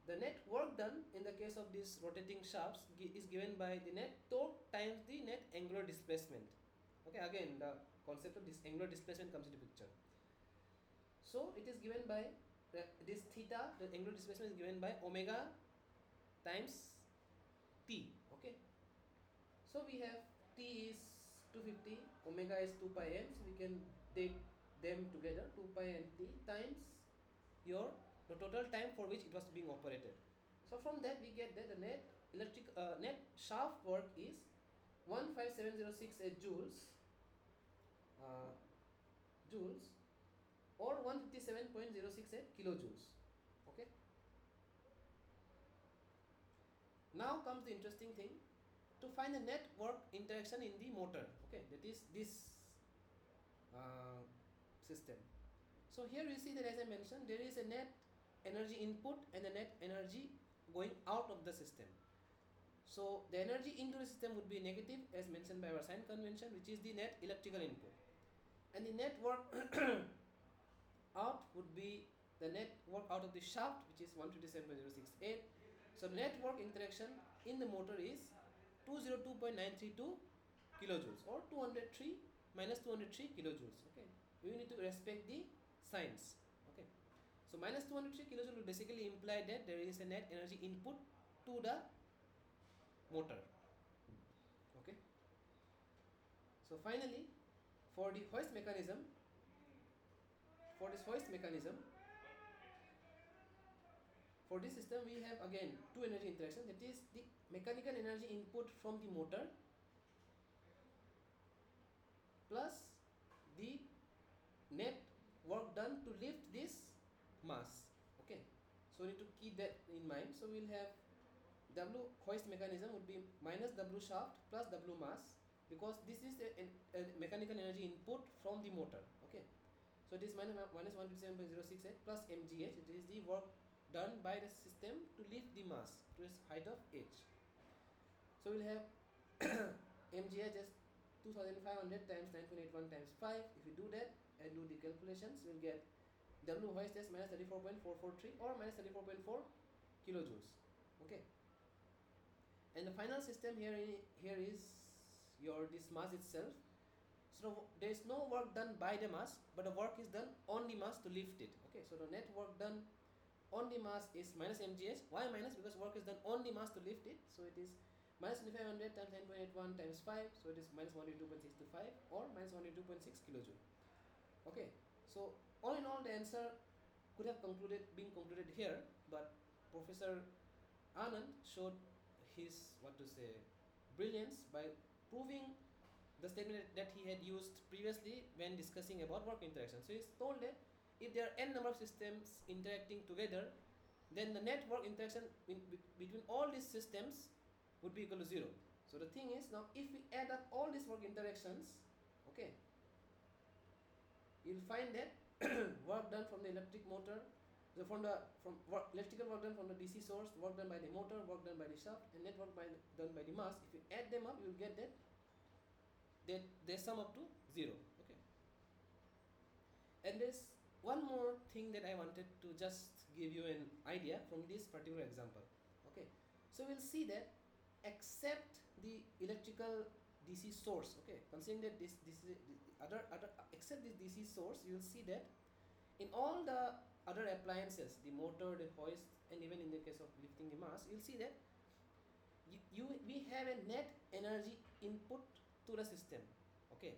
the net work done in the case of these rotating shafts is given by the net torque times the net angular displacement. Okay, again the concept of this angular displacement comes into picture. So it is given by this theta, the angular displacement is given by omega times t. Okay, so we have t is 250, omega is 2 pi n, so we can take them together, 2 pi n t times the total time for which it was being operated. So from that we get that the net shaft work is 15706 joules, or 157.068 kilojoules. Okay. Now comes the interesting thing, to find the net work interaction in the motor. Okay, that is this system. So here you see that, as I mentioned, there is a net energy input and a net energy going out of the system. So the energy into the system would be negative as mentioned by our sign convention, which is the net electrical input, and the net work out would be the net work out of the shaft, which is 157.068. So net work interaction in the motor is 202.932 kilojoules, or 203 minus 203 kilojoules. Okay, we need to respect the signs. Okay, so minus 203 kilojoules will basically imply that there is a net energy input to the motor. Okay, so finally, for the hoist mechanism, for this system we have again two energy interactions, that is the mechanical energy input from the motor plus the net work done to lift this mass. Okay, so we need to keep that in mind. So we'll have W hoist mechanism would be minus W shaft plus W mass, because this is a mechanical energy input from the motor. Okay, so it is minus 157.068 plus mgh, it is the work done by the system to lift the mass to its height of h. So we'll have mgh as 2500 times 9.81 times 5. If we do that and do the calculations, we'll get W hoist as minus 34.443 or minus 34.4 kilojoules. Okay, and the final system here is this mass itself. So there is no work done by the mass, but the work is done on the mass to lift it. Okay, so the net work done on the mass is minus mgh. Why minus? Because work is done on the mass to lift it. So it is minus 2500 times 10.81 times 5. So it is minus 182.625 or minus 182.6 kilojoule. Okay, so all in all, the answer could have been concluded here, but Professor Anand showed his brilliance by proving the statement that he had used previously when discussing about work interaction. So he's told that if there are n number of systems interacting together, then the net work interaction between all these systems would be equal to 0. So the thing is, now if we add up all these work interactions, okay, you'll find that work done from the electric motor, electrical work done from the DC source, work done by the motor, work done by the shaft, and net work done by the mass. If you add them up, you'll get that they sum up to 0. Okay, and there's one more thing that I wanted to just give you an idea from this particular example. Okay, so we'll see that except the electrical DC source, okay, considering that this is other except this DC source, you will see that in all the other appliances, the motor, the hoist, and even in the case of lifting the mass, you'll see that we have a net energy input to the system. Okay,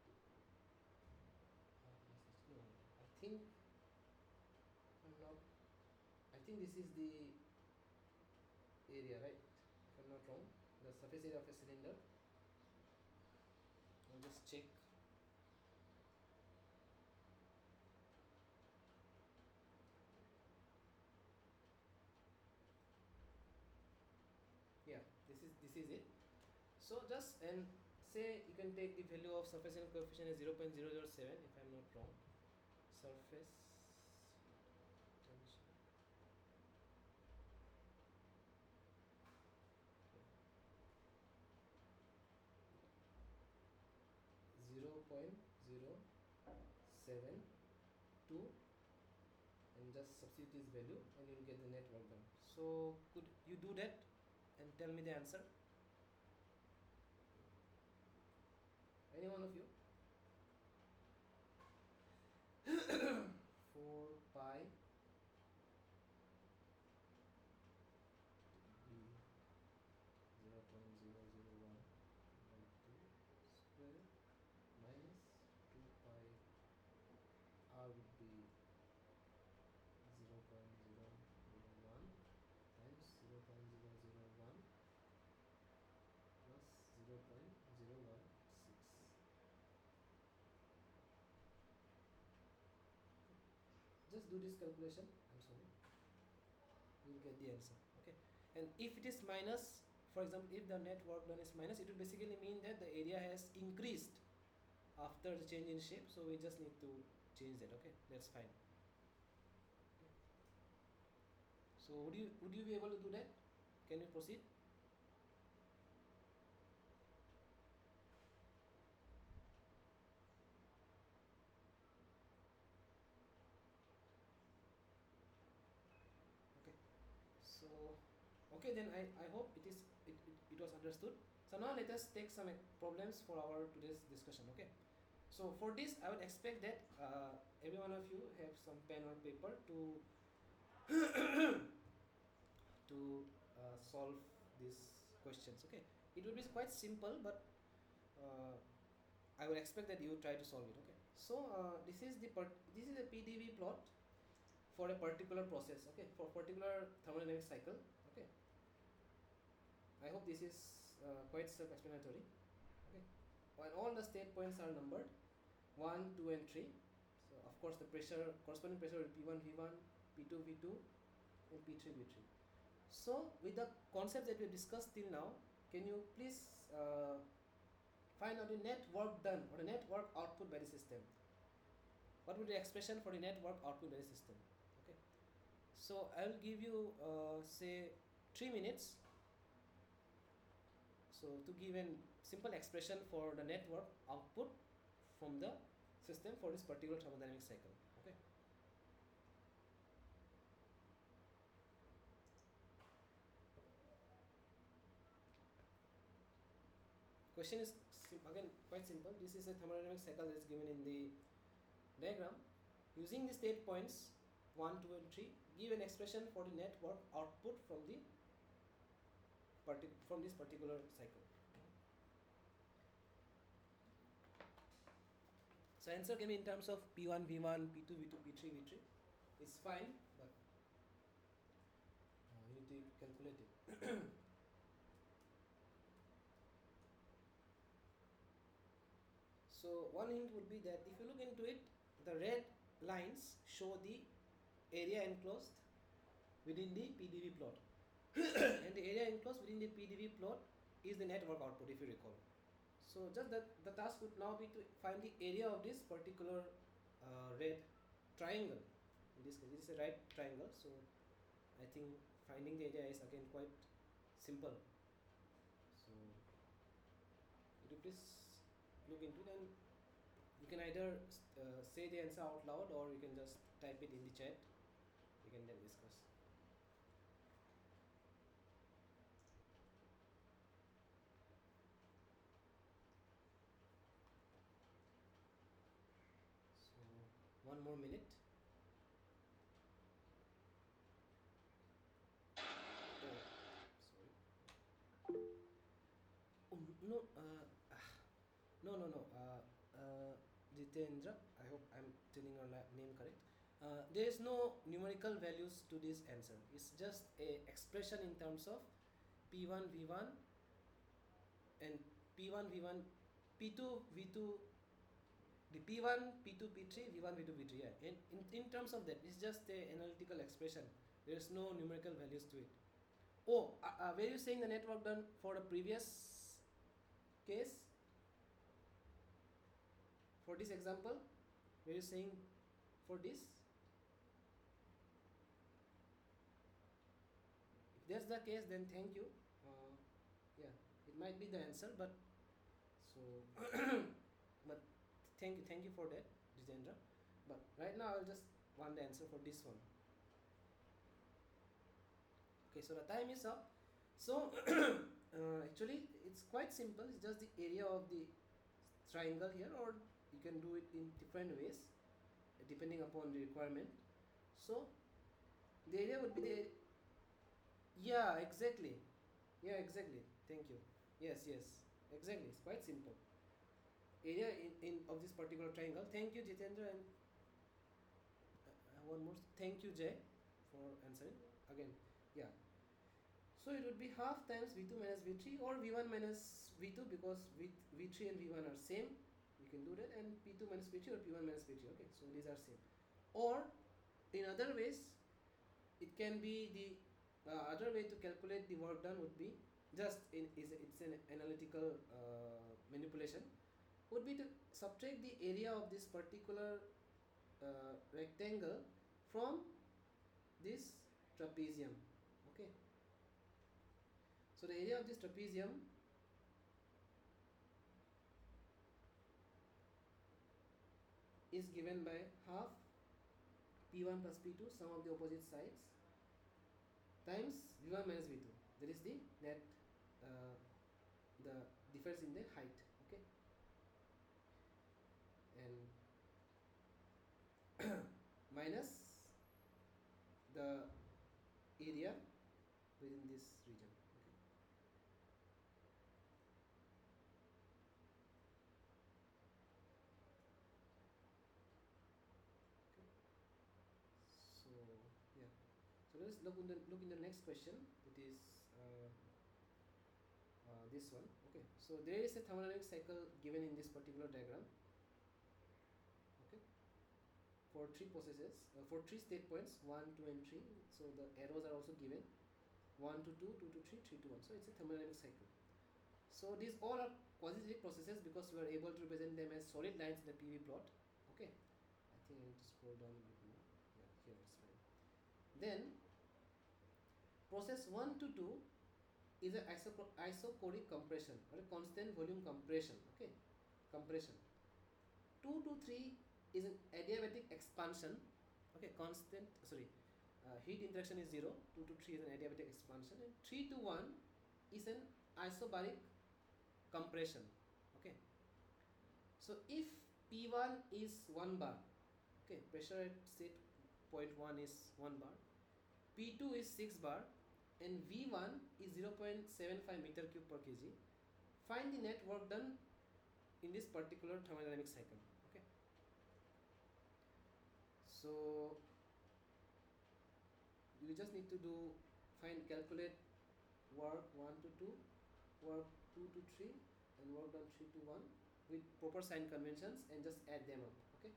think I'm not. I think this is the area, right? If I'm not wrong, the surface area of a cylinder. I'll just check. Yeah, this is it. So just and say you can take the value of surface area coefficient as 0.007 if I'm not wrong. Surface tension. 0.072 and just substitute this value and you'll get the net work done. So could you do that and tell me the answer? Any one of you? 4 pi 0.001 by 2 square minus 2 pi r would be 0.001 times 0.001 plus 0.016. Just do this calculation. I'm sorry. You will get the answer. Okay. And if it is minus, for example, if the net work done is minus, it will basically mean that the area has increased after the change in shape. So we just need to change that. Okay, that's fine. So would you be able to do that? Can you proceed? Okay. So okay, then I hope it was understood. So now let us take some problems for our today's discussion. Okay. So for this, I would expect that every one of you have some pen or paper to solve these questions. Okay, it will be quite simple, but uh, I would expect that you try to solve it. Okay, so this is a PDV plot for a particular process. Okay, for particular thermodynamic cycle. Okay, I hope this is quite self-explanatory. Okay, when all the state points are numbered 1, 2 and 3, so of course the pressure, corresponding pressure will be P1 V1, P2 V2 and P3 V3. So with the concepts that we discussed till now, can you please find out the net work done or the net work output by the system? What would be the expression for the net work output by the system? Okay, so I will give you say 3 minutes so to give a simple expression for the net work output from the system for this particular thermodynamic cycle. Okay. Question is again quite simple. This is a thermodynamic cycle that is given in the diagram. Using the state points 1, 2 and 3, give an expression for the net work output from this particular cycle. So answer can be in terms of P1 V1, P2 V2, P3 V3. It's fine, but you need to calculate it. So one hint would be that if you look into it, the red lines show the area enclosed within the PDV plot. And the area enclosed within the PDV plot is the net work output, if you recall. So just that the task would now be to find the area of this particular red triangle. In this case, it is a right triangle. So I think finding the area is again quite simple. So would you please look into it, and you can either say the answer out loud or you can just type it in the chat. We can then discuss. So one more minute. Oh, sorry. Oh, no, no. The Jitendra, I hope I'm telling your name correct. There is no numerical values to this answer. It's just a expression in terms of P1 V1 and P1 V1 P2 V2, the P1 P2 P3 V1 V2 V3. Yeah, and in terms of that, it's just a analytical expression. There's no numerical values to it. Oh, were you saying the network done for the previous case? For this example, were you saying for this? If that's the case, then thank you. Yeah, it might be the answer, but so but thank you for that, Jitendra. But right now I'll just want the answer for this one. Okay, so the time is up. So actually it's quite simple. It's just the area of the triangle here, or you can do it in different ways depending upon the requirement. So the area would be the, yeah, exactly. Yeah, exactly. Thank you. Yes, yes, exactly. It's quite simple. Area in of this particular triangle. Thank you, Jitendra, and one more. Thank you, Jay, for answering again. Yeah. So it would be half times V2 minus V3 or V1 minus V2, because V3 and V1 are same. You can do that, and P2 minus P3 or P1 minus P3. Okay, so these are same. Or in other ways, it can be the other way to calculate the work done would be just it's an analytical manipulation, would be to subtract the area of this particular rectangle from this trapezium. Okay, so the area of this trapezium is given by half P1 plus P2, sum of the opposite sides, times V1 minus V2. That is the net the difference in the height. Okay, and minus the area within this region. Okay. Okay. So yeah. So let us look in the next question. It is this one. Okay. So there is a thermodynamic cycle given in this particular diagram. Okay. For three processes, for three state points, 1, 2, and 3. So the arrows are also given. 1 to 2, 2 to 3, 3 to 1. So it's a thermodynamic cycle. So these all are quasi-static processes because we are able to represent them as solid lines in the PV plot. Okay. I think I need to scroll down a bit more. Yeah, here it's fine. Then process 1 to 2 is an isochoric compression or a constant volume compression. Okay, compression. 2 to 3 is an adiabatic expansion. Okay, constant, sorry, heat interaction is 0. 2 to 3 is an adiabatic expansion, and 3 to 1 is an isobaric compression. Okay, so if P1 is 1 bar, okay, pressure at state point 1 is 1 bar, P2 is 6 bar, and V1 is 0.75 meter cube per kg, find the net work done in this particular thermodynamic cycle. Okay, so you just need to calculate work 1 to 2, work 2 to 3, and work done 3 to 1 with proper sign conventions, and just add them up. Okay,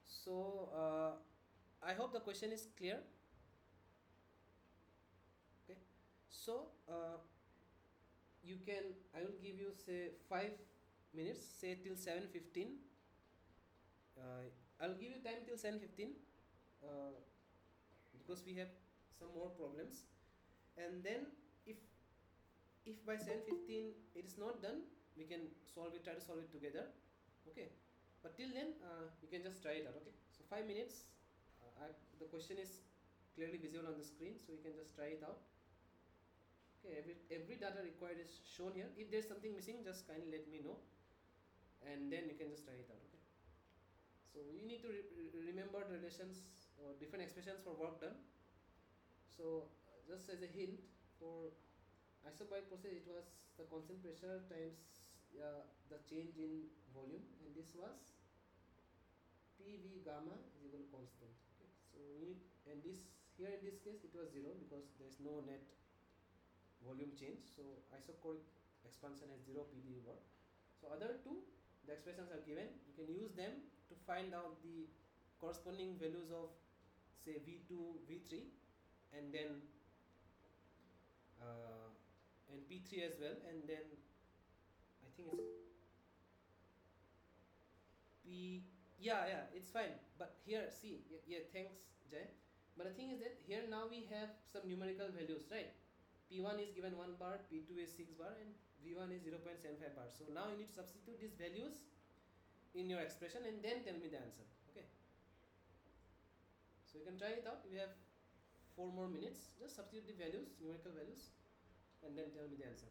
so I hope the question is clear. Okay, so you can, I will give you say 5 minutes, say till 7:15. I'll give you time till 7:15 because we have some more problems, and then if by 7:15 it is not done, we can try to solve it together. Okay, but till then you can just try it out. Okay, so 5 minutes. The question is clearly visible on the screen, so you can just try it out. Okay, every data required is shown here. If there's something missing, just kindly let me know, and then you can just try it out. Okay, so you need to remember the relations or different expressions for work done. So just as a hint, for isobaric process, it was the constant pressure times the change in volume, and this was PV gamma is equal to constant. Okay, so we need, and this here in this case it was 0 because there is no net volume change, so isochoric expansion has 0 PD over. So other two, the expressions are given, you can use them to find out the corresponding values of say V2, V3, and then uh, and P3 as well, and then I think it's P. Yeah, it's fine. But here, see, yeah, thanks, Jay. But the thing is that here now we have some numerical values, right? P1 is given 1 bar, P2 is 6 bar, and V1 is 0.75 bar. So now you need to substitute these values in your expression and then tell me the answer. Okay. So you can try it out. We have 4 more minutes. Just substitute the values, numerical values, and then tell me the answer.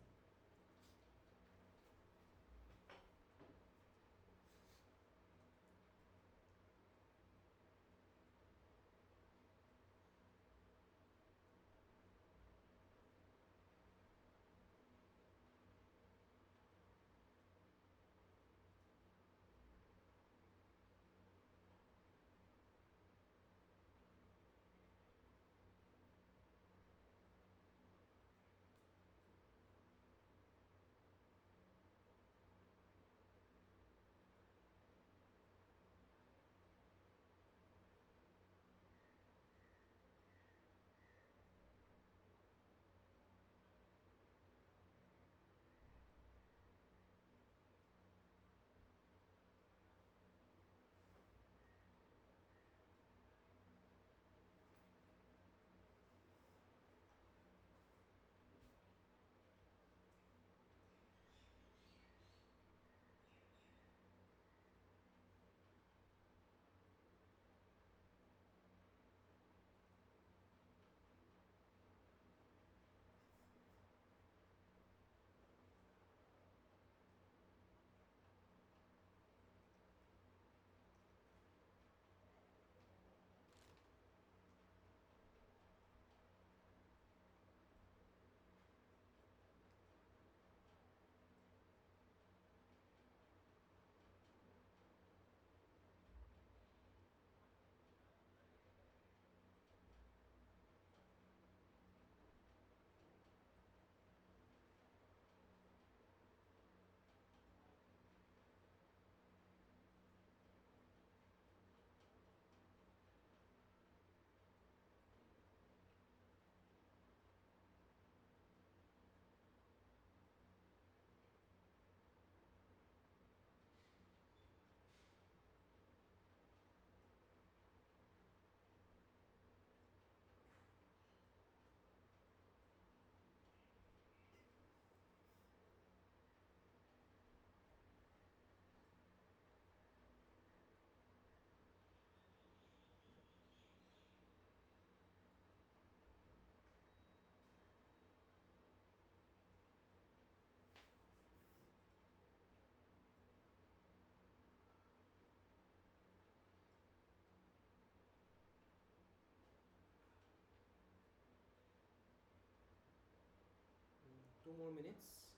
2 more minutes.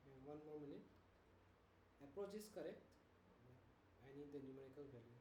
Okay, 1 more minute. Approach is correct. I need the numerical value.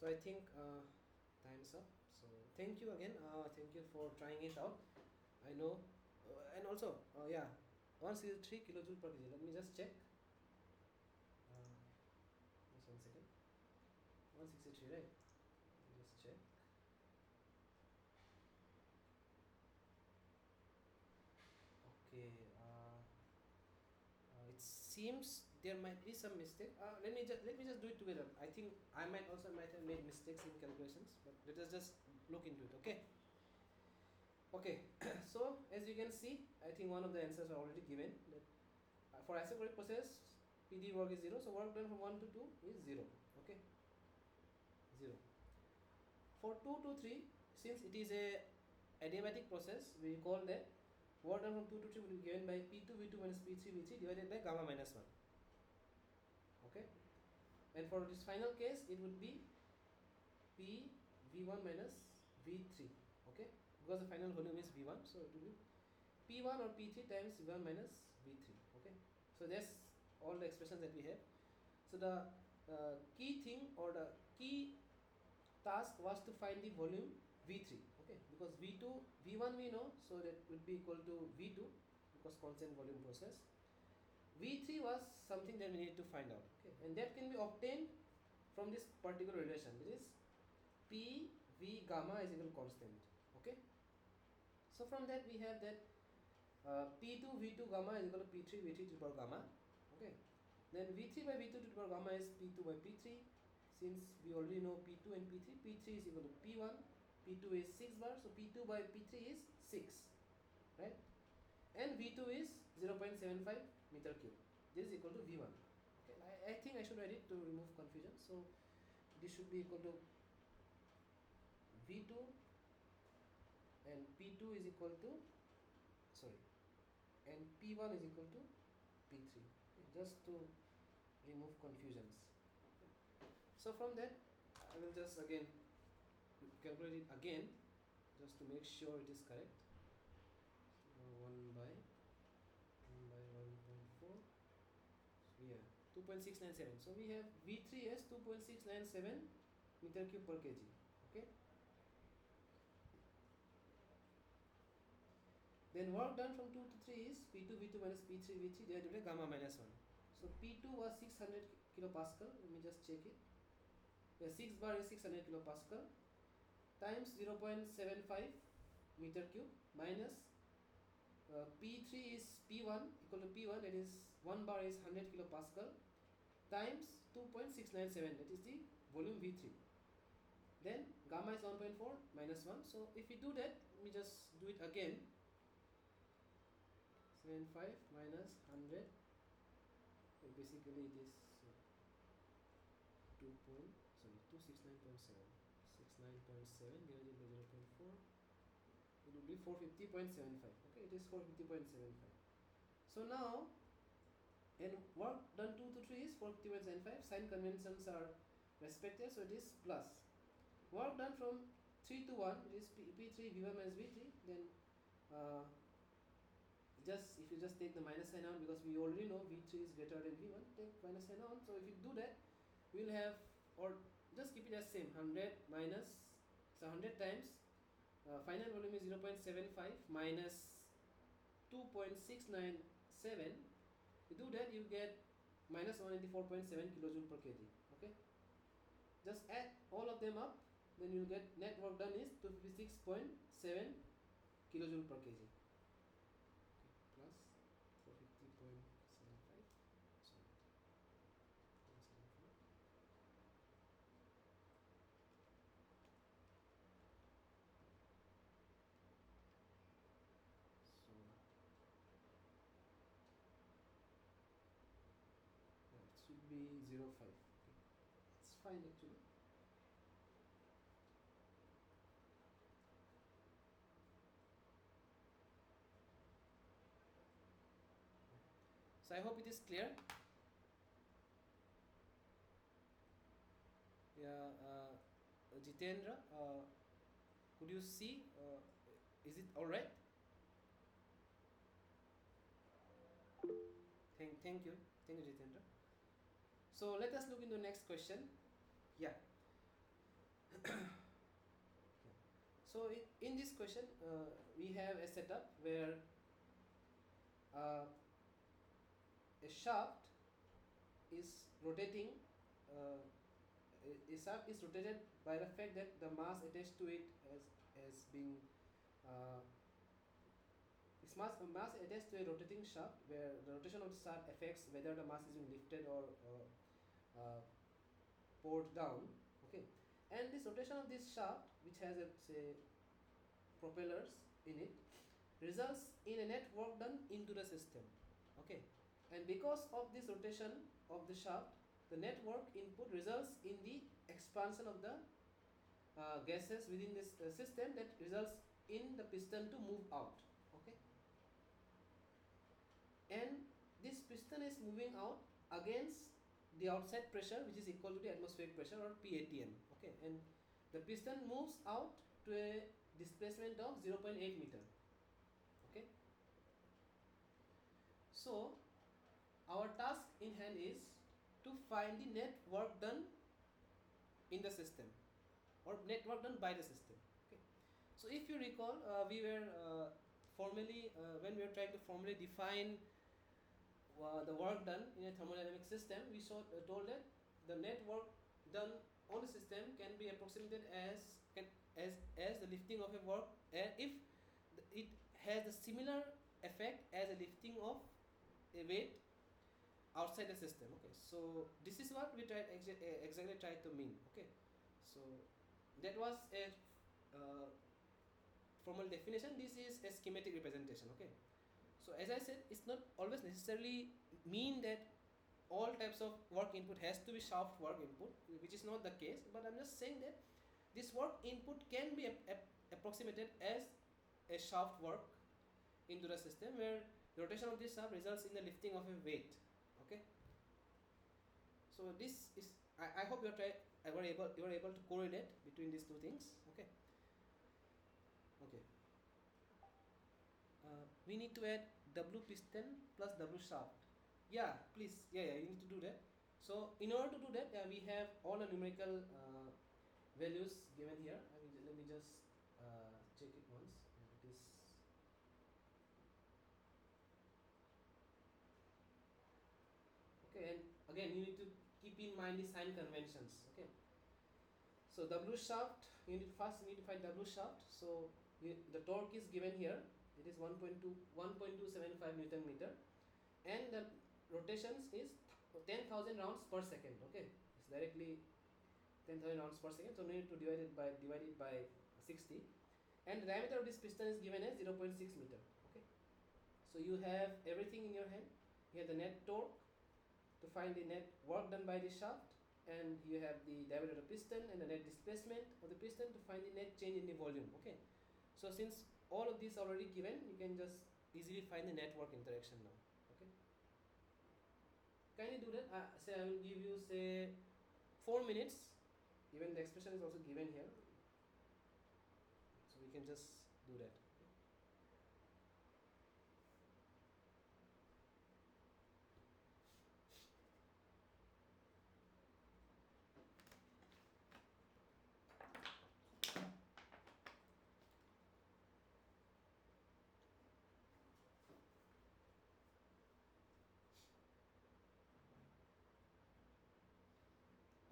So I think time's up. So thank you again. Thank you for trying it out. I know, and also yeah, 163 kilojoule per kg. Let me just check. Just 1 second. 163, right? Let me just check. Okay. It seems there might be some mistake. Let me just do it together. I think I might have made mistakes in calculations, but let us just look into it. Okay. Okay. So as you can see, I think one of the answers are already given. That for isochoric process, PD work is 0. So work done from 1 to 2 is 0. Okay. 0. For 2 to 3, since it is a adiabatic process, we call that work done from 2 to 3 will be given by P2 V2 minus P3 V3 divided by gamma minus 1. Okay. And for this final case, it would be P V1 minus V3. Okay. Because the final volume is V1, so it will be P1 or P3 times V1 minus V3. Okay. So that's all the expressions that we have. So the key thing or the key task was to find the volume V3. Okay, because V1 we know, so that would be equal to V2 because constant volume process. V3 was something that we need to find out. Okay, and that can be obtained from this particular relation, which is P V gamma is equal to constant. Okay, so from that we have that P2 V2 gamma is equal to P3 V3 to the power gamma. Okay, then V3 by V2 to the power gamma is P2 by P3. Since we already know P2 and P3, P3 is equal to P1, P2 is 6 bar, so P2 by P3 is 6, right? And V2 is 0.75 meter cube. This is equal to V1. Okay, I think I should write it to remove confusion. So this should be equal to V2 and P2 is equal to, sorry, and P1 is equal to P3. Okay, just to remove confusions. So from that, I will just again calculate it again, just to make sure it is correct. So 1 by 1.4. So yeah, 2.697. So we have V3 as 2.697 meter cube per kg. Okay. Then work done from 2 to 3 is P2 V2 minus P3 V3 divided by gamma minus 1. So P2 was 600 kilopascal. Let me just check it. The 6 bar is 600 kilopascal times 0.75 meter cube minus P3 is P1 equal to P1, that is 1 bar is 100 kilopascal times 2.697, that is the volume V3. Then gamma is 1.4 minus 1. So if we do that, let me just do it again. 75 minus 100. So basically it is 269.7. 69.7 divided by 0.4. It will be 450.75. Okay, it is 450.75. So now, and work done 2 to 3 is 450.75. Sign conventions are respected, so it is plus. Work done from 3 to 1, it is P3 V1 minus V3. Then if you just take the minus sign out, because we already know V3 is greater than V1, take minus sign out. So if you do that, we will have, or just keep it as same, 100 minus, so 100 times final volume is 0.75 minus 2.697. You do that, you get minus 184.7 kilojoule per kg. Okay, just add all of them up, then you will get net work done is 256.7 kilojoule per kg. Plus 450.75. Sorry. So yeah, it should be 0.5. Okay. It's fine actually. So I hope it is clear. Yeah, Jitendra, could you see? Is it all right? Thank you, Jitendra. So let us look into the next question. Yeah. So in this question, we have a setup where uh, a shaft is rotating. A shaft is rotated by the fact that the mass attached to it has been uh, its mass attached to a rotating shaft, where the rotation of the shaft affects whether the mass is being lifted or poured down. Okay, and this rotation of this shaft, which has a, say, propellers in it, results in a net work done into the system. Okay, and because of this rotation of the shaft, the net work input results in the expansion of the gases within this system, that results in the piston to move out. Okay, and this piston is moving out against the outside pressure, which is equal to the atmospheric pressure, or PATM. Okay, and the piston moves out to a displacement of 0.8 meter. Okay, so our task in hand is to find the net work done in the system, or net work done by the system. Okay, so if you recall, we were formally when we were trying to formally define the work done in a thermodynamic system, we told that the net work done on the system can be approximated as the lifting of a work, if it has a similar effect as a lifting of a weight outside the system. Okay, so this is what we exactly tried to mean. Okay, so that was a formal definition. This is a schematic representation. Okay, so as I said, it's not always necessarily mean that all types of work input has to be shaft work input, which is not the case, but I'm just saying that this work input can be approximated as a shaft work into the system, where the rotation of this shaft results in the lifting of a weight. Okay, so this is, I hope you were able to correlate between these two things. Okay, okay. We need to add W piston plus W shaft. Yeah, please. Yeah, you need to do that. So in order to do that, we have all the numerical values given here. Let me just check it once. It is okay, and again you need to keep in mind the sign conventions. Okay. So W shaft, you need to find W shaft. So the torque is given here. It is 1.275 Newton meter, and the rotations is 10,000 rounds per second. Okay, it's directly 10,000 rounds per second. So we need to divide it by 60, and the diameter of this piston is given as 0.6 meter. Okay, so you have everything in your hand. You have the net torque to find the net work done by the shaft, and you have the diameter of the piston and the net displacement of the piston to find the net change in the volume. Okay, so since all of these are already given, you can just easily find the network interaction now. Okay, can you do that? Say I will give you, say, 4 minutes. Even the expression is also given here, so we can just do that.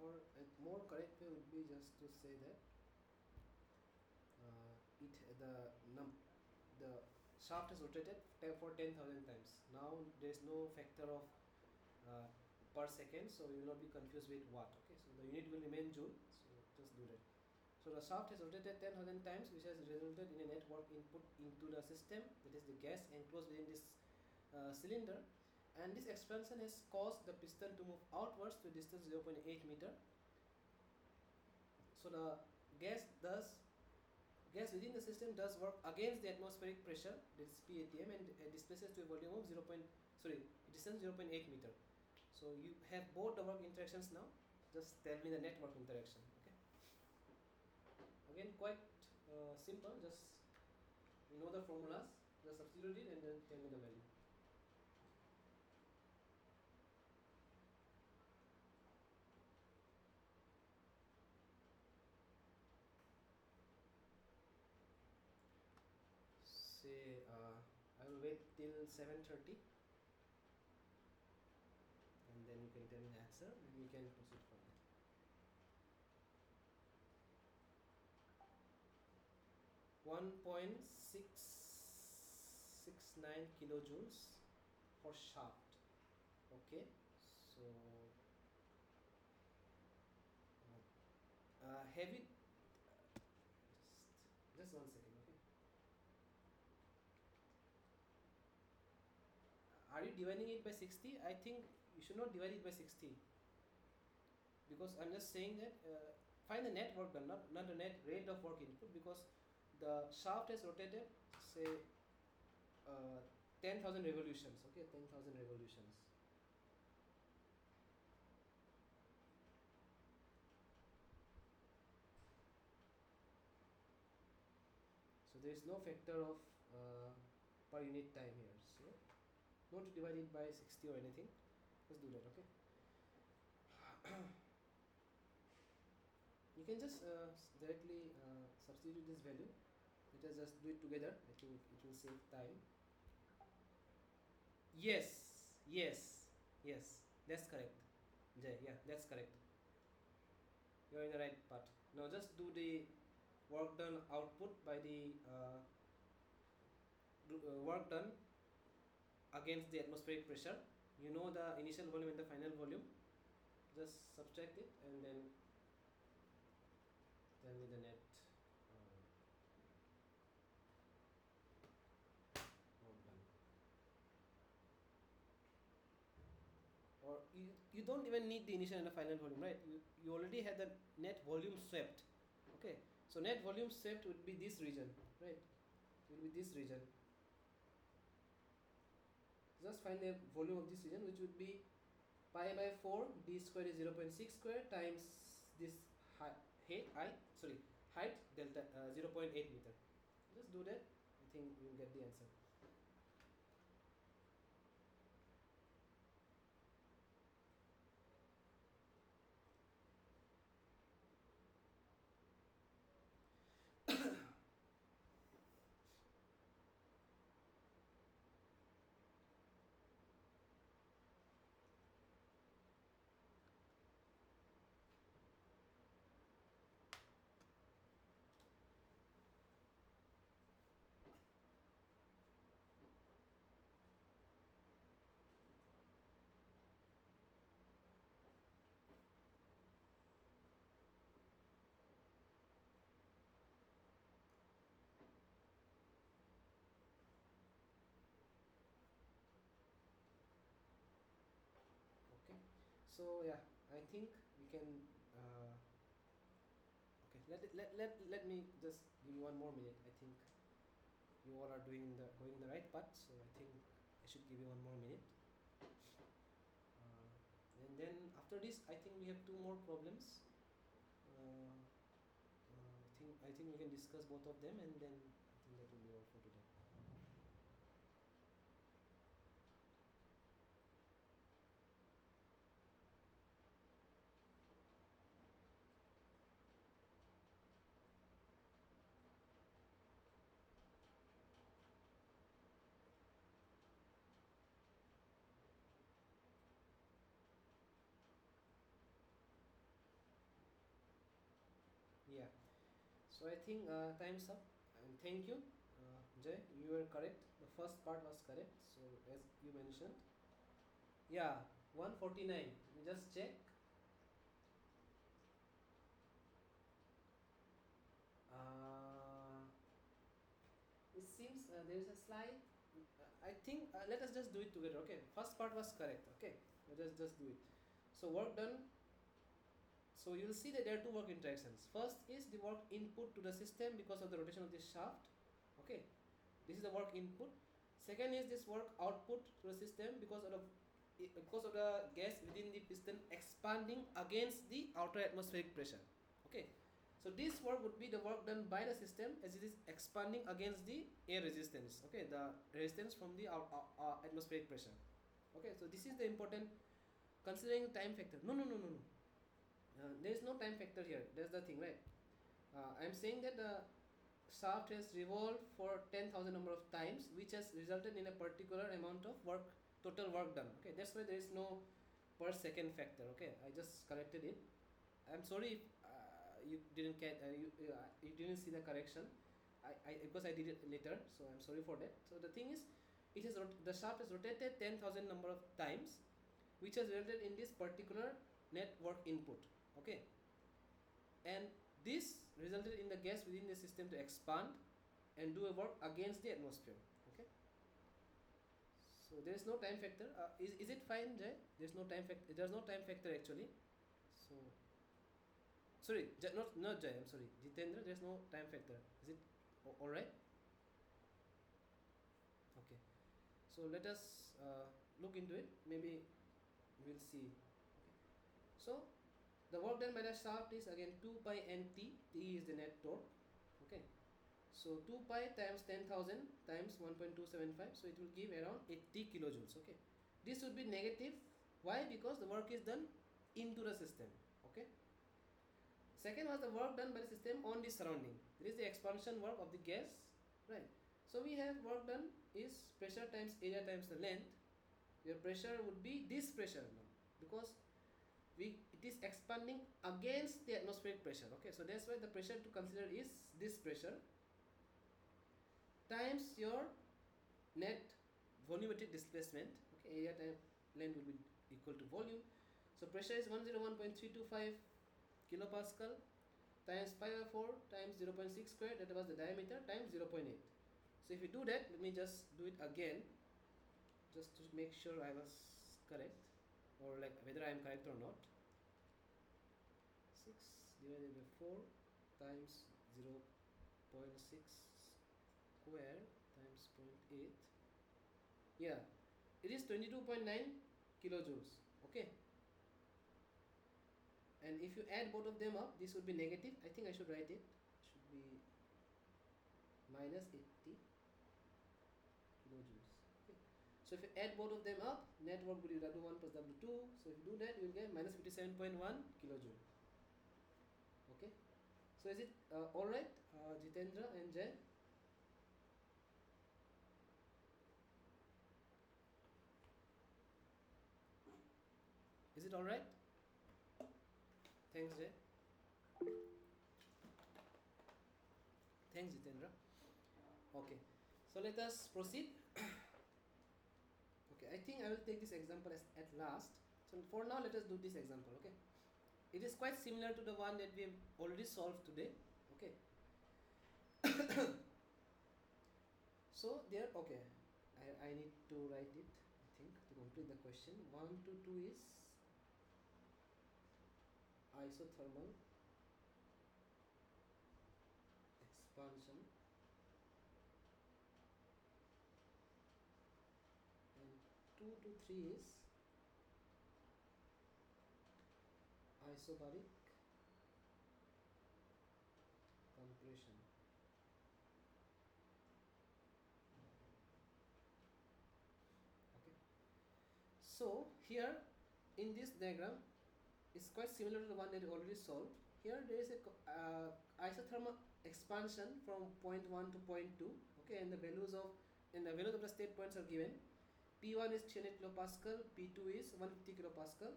Or a more correct way would be just to say that the shaft is rotated for 10,000 times. Now there is no factor of uh, per second, so you will not be confused with watt. Okay, so the unit will remain joule. So just do that. So the shaft has rotated 10,000 times, which has resulted in a net work input into the system, that is the gas enclosed within this cylinder, and this expansion has caused the piston to move outwards to a distance 0.8 meter. So the gas within the system does work against the atmospheric pressure, that is PATM, and displaces to a volume of distance 0.8 meter. So you have both the work interactions now. Just tell me the network interaction. Okay. Again, quite simple. Just know the formulas, just substitute it, and then tell me the value. till 7:30, and then you can tell me the answer and we can proceed further. 1.669 kilojoules for shaft. Okay, so heavy. Just 1 second. Okay, are you dividing it by 60? I think you should not divide it by 60, because I'm just saying that find the net work done, not the net rate of work input, because the shaft has rotated, say, 10,000 revolutions. Okay, 10,000 revolutions. So there is no factor of per unit time here. So not divide it by 60 or anything. Let's do that. Okay. You can just directly substitute this value. Let us just do it together. I think it will save time. Yes, yes, yes. That's correct. Jay, yeah, that's correct. You're in the right part. Now just do the work done output by the work done against the atmospheric pressure. You know the initial volume and the final volume. Just subtract it and then tell me the net work done. Or you don't even need the initial and the final volume, right? You already had the net volume swept. Okay, so net volume swept would be this region, right? It will be this region. Just find the volume of this region, which would be pi by 4, d square is 0.6 square times this height delta 0.8 meter. Just do that. I think you'll get the answer. Okay, so yeah, I think we can okay, let me just give you 1 more minute. I think you all are going in the right path, so I think I should give you 1 more minute. And then after this, I think we have 2 more problems. I think we can discuss both of them, and then I think that will be all for today. Yeah, so I think time's up, and thank you. Jay, you were correct. The first part was correct. So as you mentioned, yeah, 149. Just check. Uh, it seems there is a slide. I think let us just do it together. Okay, first part was correct. Okay, let us just do it. So work done. So you will see that there are 2 work interactions. First is the work input to the system because of the rotation of this shaft. Okay, this is the work input. Second is this work output to the system because of the gas within the piston expanding against the outer atmospheric pressure. Okay, so this work would be the work done by the system as it is expanding against the air resistance. Okay, the resistance from the atmospheric pressure. Okay, so this is the important, considering time factor. No. There is no time factor here. That's the thing, right? I'm saying that shaft has revolved for 10,000 number of times, which has resulted in a particular amount of work, total work done. Okay, that's why there is no per second factor. Okay, I just corrected it. I'm sorry if you didn't get you didn't see the correction. I because I did it later, so I'm sorry for that. So the thing is, it has the shaft has rotated 10,000 number of times, which has resulted in this particular net work input. Okay, and this resulted in the gas within the system to expand and do a work against the atmosphere. Okay, so there is no time factor. Is it fine, Jay? There's no time factor. There's no time factor actually. So sorry, not Jay. I'm sorry, Jitendra. There's no time factor. Is it all right? Okay. So let us look into it. Maybe we'll see. Okay. So the work done by the shaft is again 2 pi nt. T is the net torque. Okay. So 2 pi times 10,000 times 1.275. So it will give around 80 kilojoules. Okay. This would be negative. Why? Because the work is done into the system. Okay. Second was the work done by the system on the surrounding. This is the expansion work of the gas. Right. So we have work done is pressure times area times the length. Your pressure would be this pressure now, because it is expanding against the atmospheric pressure. Okay, so that's why the pressure to consider is this pressure times your net volumetric displacement. Okay, area time length will be equal to volume. So pressure is 101.325 kilopascal times pi by 4 times 0.6 square, that was the diameter, times 0.8. So if you do that, let me just do it again, just to make sure I was correct, or like whether I am correct or not. 6 divided by 4 times 0.6 square times 0.8. Yeah, it is 22.9 kilojoules. Okay, and if you add both of them up, this would be negative. I think I should write it. It should be minus 80 kilojoules. Okay. So if you add both of them up, net work will be W1 plus W2. So if you do that, you will get minus 57.1 kilojoule. Okay. So is it alright, Jitendra and Jay? Is it alright? Thanks, Jay. Thanks, Jitendra. Okay. So let us proceed. Okay, I think I will take this example at last. So for now, let us do this example. Okay. It is quite similar to the one that we have already solved today. Okay. So there, okay, I need to write it, I think, to complete the question. 1 to 2 is isothermal expansion, and 2 to 3 is isobaric compression. Okay. So here in this diagram is quite similar to the one that we already solved. Here there is a isothermal expansion from point 1 to point 2. Okay, and the values of the state points are given. P1 is 300 kilopascal, P2 is 150 kilopascal,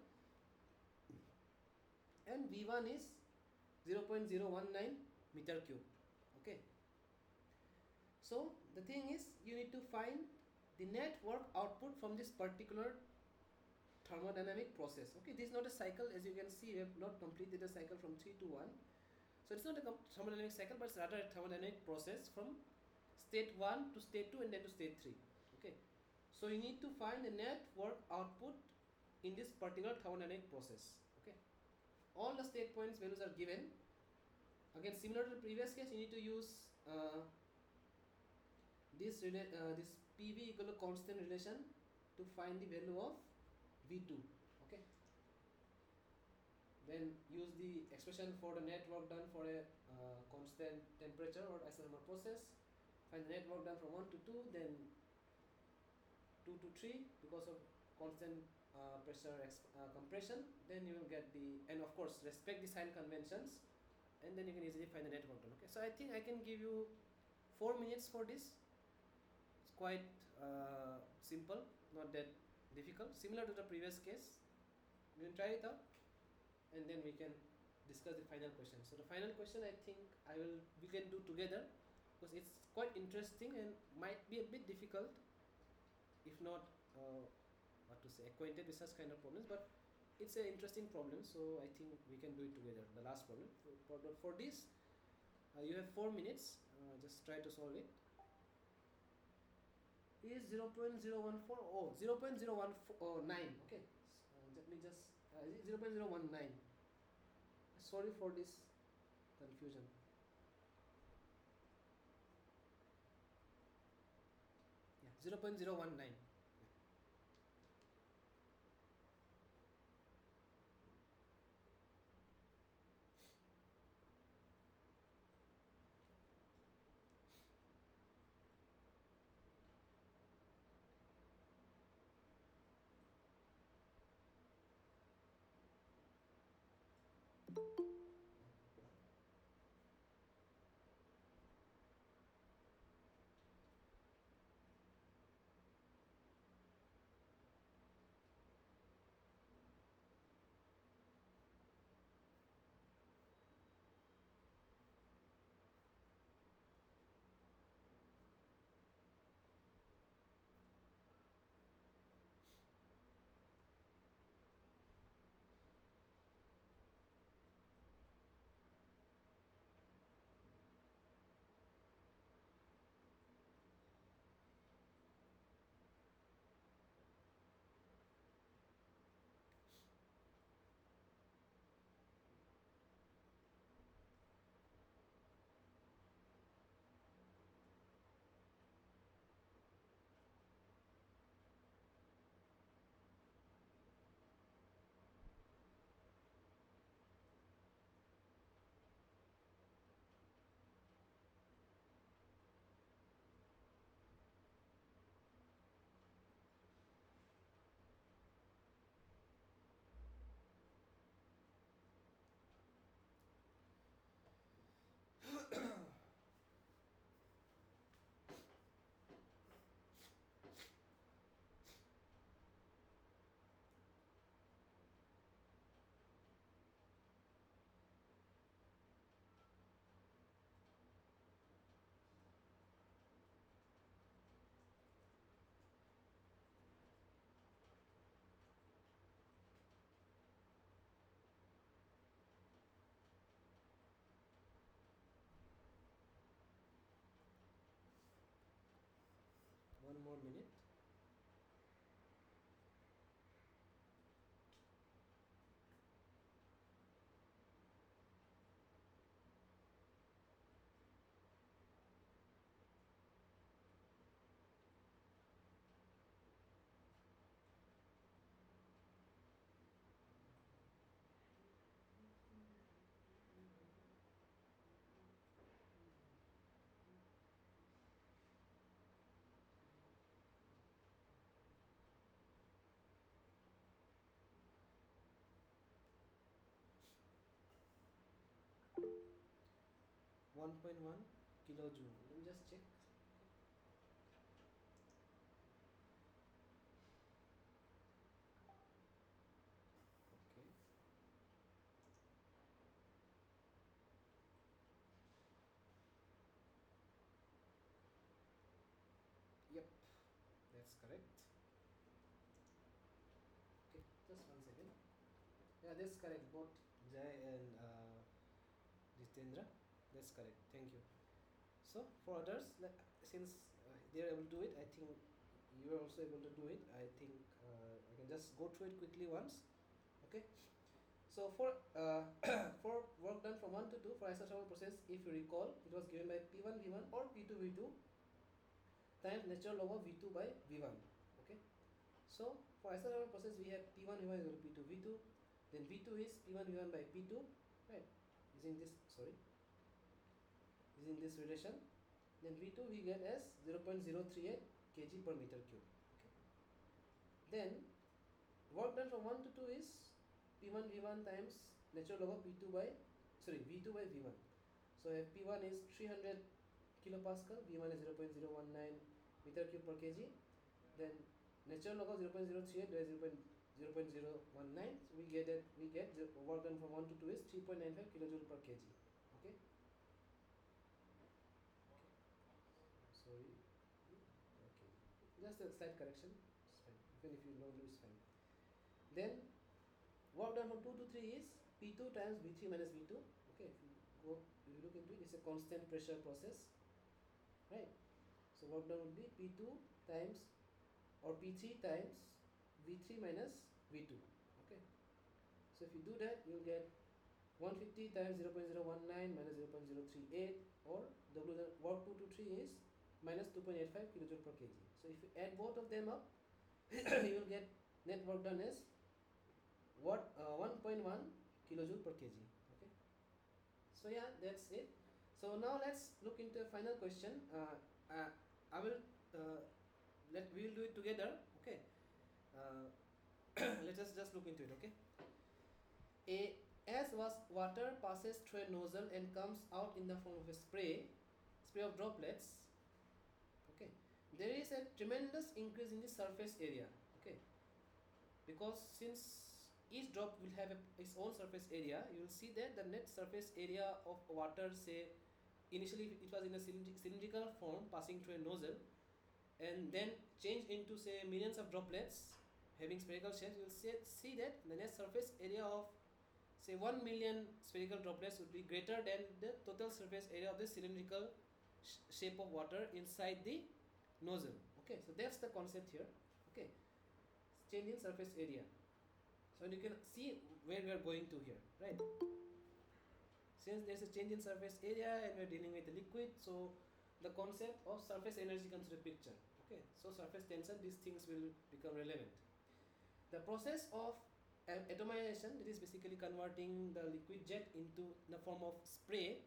and V1 is 0.019 meter cube. Okay. So the thing is, you need to find the net work output from this particular thermodynamic process. Okay, this is not a cycle. As you can see, we have not completed the cycle from 3 to 1. So it's not a thermodynamic cycle, but it's rather a thermodynamic process from state 1 to state 2 and then to state 3. Okay, so you need to find the net work output in this particular thermodynamic process. Okay, all the state points values are given. Again, similar to the previous case, you need to use this PV equal to constant relation to find the value of V2. Okay, then use the expression for the net work done for a constant temperature or isothermal process. Find the net work done from 1 to 2, then 2 to 3 because of constant pressure compression. Then you will get the, and of course respect the sign conventions and then you can easily find the net work done. Okay, so I think I can give you 4 minutes for this. It's quite simple, not that difficult, similar to the previous case. You can try it out, and then we can discuss the final question. So the final question, I think we can do together, because it's quite interesting and might be a bit difficult if not acquainted with such kind of problems, but it's an interesting problem, so I think we can do it together. The last problem for this, you have 4 minutes. Just try to solve it. Is 0.014, 0.019, okay. Let me just 0.019. Sorry for this confusion. Yeah, 0.019. 1 more minute. One 1.1 kilojoule. Let me just check. Okay. Yep, that's correct. Okay, just 1 second. Yeah, that's correct. Both Jai and Jitendra, that's correct. Thank you. So for others, since they are able to do it, I think you are also able to do it. I think I can just go through it quickly once. Okay. So for for work done from 1 to 2 for isothermal process, if you recall, it was given by P1 V1 or P2 V2 times natural log of V2 by V1. Okay. So for isothermal process, we have P1 V1 is equal to P2 V2, then V2 is P1 V1 by P2, right? Using this relation, then V2 we get as 0.038 kg per meter cube. Okay. Then work done from 1 to 2 is P1 V1 times natural log of P2 by V2 by V1. So if P1 is 300 kilopascal, V1 is 0.019 meter cube per kg, then natural log of 0.038 by 0.019, so we get the work done from 1 to 2 is 3.95 kilojoule per kg. Okay. Sorry. Okay. Just a slight correction. It's fine. Even if you don't do, it's fine. Then work done from 2 to 3 is P2 times V3 minus V2. Okay. If you look into it, it's a constant pressure process, right? So work done would be P2 times or P3 times V3 minus V2. Okay. So if you do that, you'll get 150 times 0.019 minus 0.038, or W work 2 to 3 is minus 2.85 kilojoule per kg. So if you add both of them up, you will get net work done as 1.1 kilojoule per kg. Okay. So yeah, that's it. So now let's look into a final question. I will we will do it together. Okay. Let us just look into it. Okay. As water passes through a nozzle and comes out in the form of a spray of droplets, okay, there is a tremendous increase in the surface area. Okay, because since each drop will have its own surface area, you will see that the net surface area of water, say initially it was in a cylindrical form passing through a nozzle, and then change into say millions of droplets having spherical shapes, you will see that the net surface area of say 1 million spherical droplets would be greater than the total surface area of the cylindrical shape of water inside the nozzle. Okay, so that's the concept here. Okay, change in surface area. So you can see where we are going to here, right? Since there's a change in surface area and we're dealing with the liquid, so the concept of surface energy comes to the picture. Okay, so surface tension, these things will become relevant. The process of atomization, that is basically converting the liquid jet into the form of spray,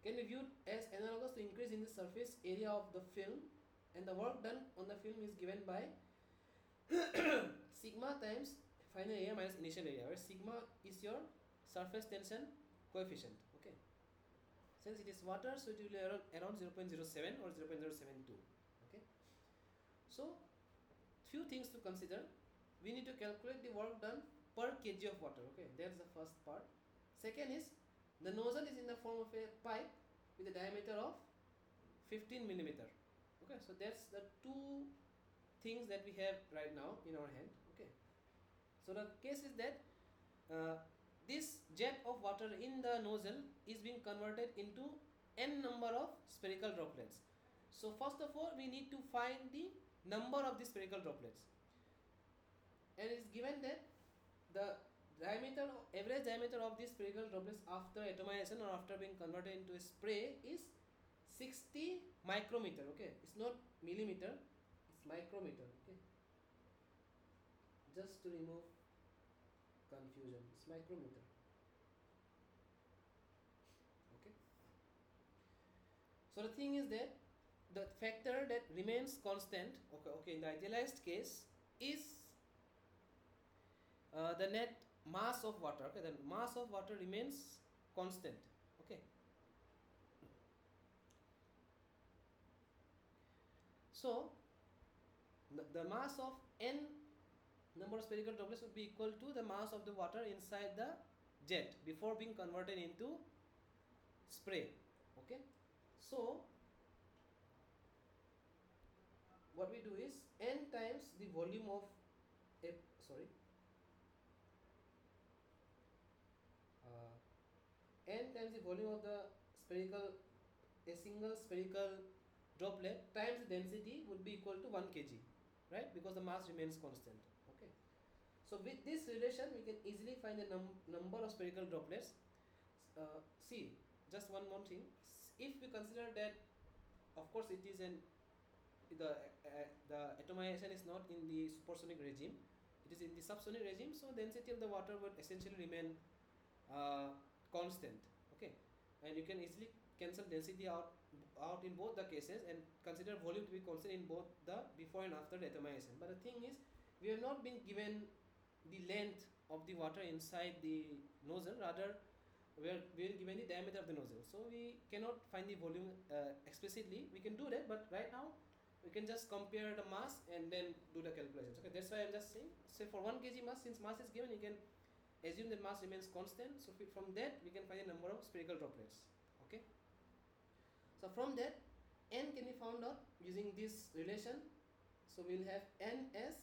can be viewed as analogous to increase in the surface area of the film, and the work done on the film is given by sigma times final area minus initial area, where sigma is your surface tension coefficient. Okay, since it is water, so it will be around 0.07 or 0.072. Okay, so few things to consider. We need to calculate the work done per kg of water. Okay, that's the first part. Second is, the nozzle is in the form of a pipe with a diameter of 15 millimeter. Okay, so that's the two things that we have right now in our hand. Okay, so the case is that this jet of water in the nozzle is being converted into n number of spherical droplets. So first of all, we need to find the number of the spherical droplets, and it's given that the average diameter of these spherical droplets after atomization or after being converted into a spray is 60 micrometer. Okay, it's not millimeter, it's micrometer. Okay, just to remove confusion, it's micrometer. Okay, so the thing is that the factor that remains constant, okay, in the idealized case, is the net mass of water. Okay, the mass of water remains constant. Okay, so the mass of n number of spherical droplets would be equal to the mass of the water inside the jet before being converted into spray. Okay, so what we do is n times the volume of n times the volume of the single spherical droplet times the density would be equal to 1 kg, right? Because the mass remains constant. Okay, so with this relation we can easily find the number of spherical droplets. See, just one more thing. If we consider that, of course, it is the atomization is not in the supersonic regime, it is in the subsonic regime, so density of the water would essentially remain constant. Okay, and you can easily cancel density out in both the cases and consider volume to be constant in both the before and after the atomization. But the thing is, we have not been given the length of the water inside the nozzle, rather we are given the diameter of the nozzle, so we cannot find the volume explicitly. We can do that, but right now we can just compare the mass and then do the calculations. Okay, that's why I'm just saying, say for 1 kg mass, since mass is given, you can assume that mass remains constant, so from that we can find the number of spherical droplets. Okay, so from that n can be found out using this relation. So we'll have n as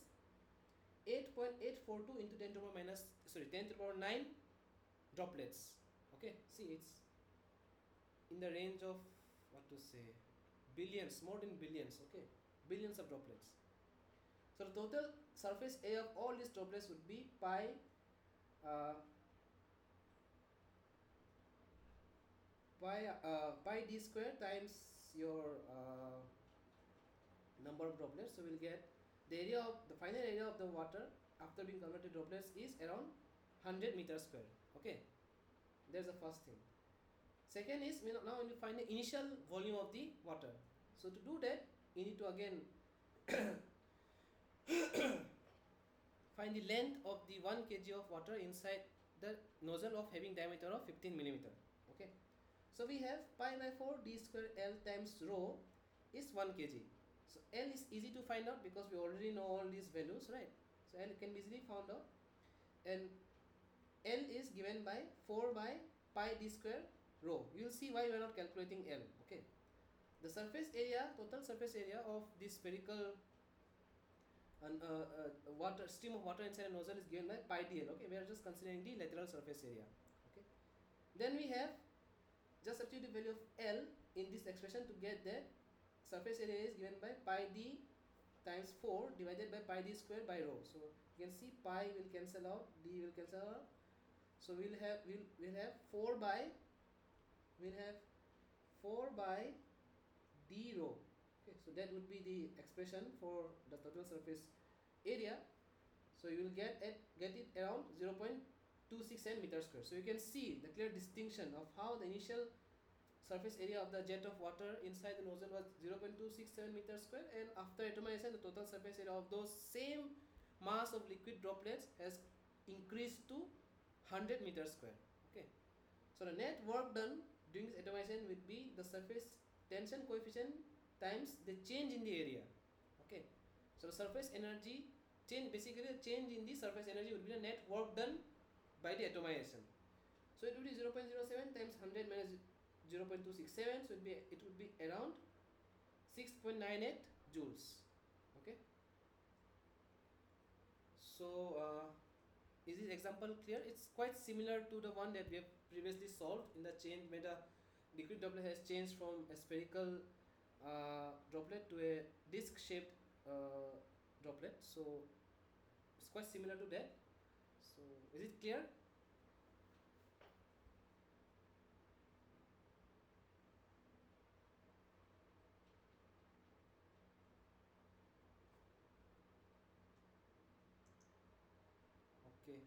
8.842 into 10 to the power minus, 10 to the power 9 droplets. Okay, see, it's in the range of, what to say, billions, more than billions. Okay, billions of droplets. So the total surface area of all these droplets would be pi pi d square times your number of droplets. So we'll get the area of the final area of the water after being converted to droplets is around 100 meters square. Okay, that's the first thing. Second is, now when you find the initial volume of the water. So to do that, you need to again find the length of the 1 kg of water inside the nozzle of having diameter of 15 millimeter. Okay, so we have pi by 4 d square L times rho is 1 kg. So L is easy to find out because we already know all these values, right? So L can be easily found out, and L is given by 4 by pi d square rho. You will see why we are not calculating L. Okay, the surface area, total surface area of this spherical water stream of water inside a nozzle is given by pi dl. Okay, we are just considering the lateral surface area. Okay, then we have just substitute the value of L in this expression to get that surface area is given by pi d times 4 divided by pi d square by rho. So you can see pi will cancel out, d will cancel out. So we'll have 4 by d rho. Okay, so that would be the expression for the total surface area. So you will get it around 0.267 meters square. So you can see the clear distinction of how the initial surface area of the jet of water inside the nozzle was 0.267 meters square, and after atomization the total surface area of those same mass of liquid droplets has increased to 100 meters square. Okay, so the net work done during this atomization would be the surface tension coefficient times the change in the area. Okay, so the surface energy change, basically the change in the surface energy would be the net work done by the atomization. So it would be 0.07 times 100 minus 0.267, so it would be around 6.98 joules. Okay, so is this example clear? It's quite similar to the one that we have previously solved in the change when the liquid droplet has changed from a spherical droplet to a disc shaped droplet. So it's quite similar to that. So is it clear? Okay.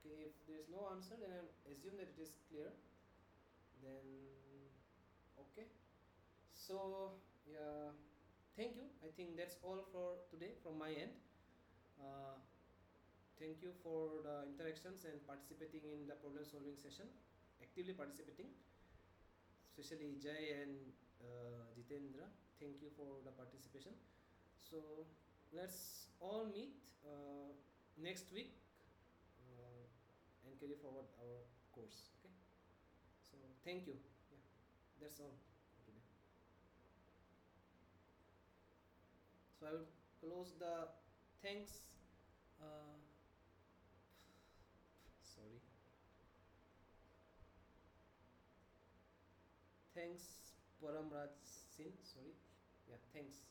Okay, if there is no answer, then I assume that it is clear. Then okay. So yeah, thank you. I think that's all for today from my end. Thank you for the interactions and participating in the problem solving session, actively participating, especially Jay and Jitendra. Thank you for the participation. So let's all meet next week and carry forward our course. Okay, so thank you. Yeah, that's all for today. So I will close the thanks. Sorry, thanks Paramraj Sin. Sorry, yeah, thanks.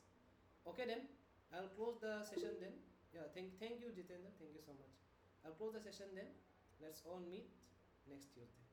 Okay, then I'll close the session then. Yeah, thank you Jitendra, thank you so much. I'll close the session then. Let's all meet next Tuesday.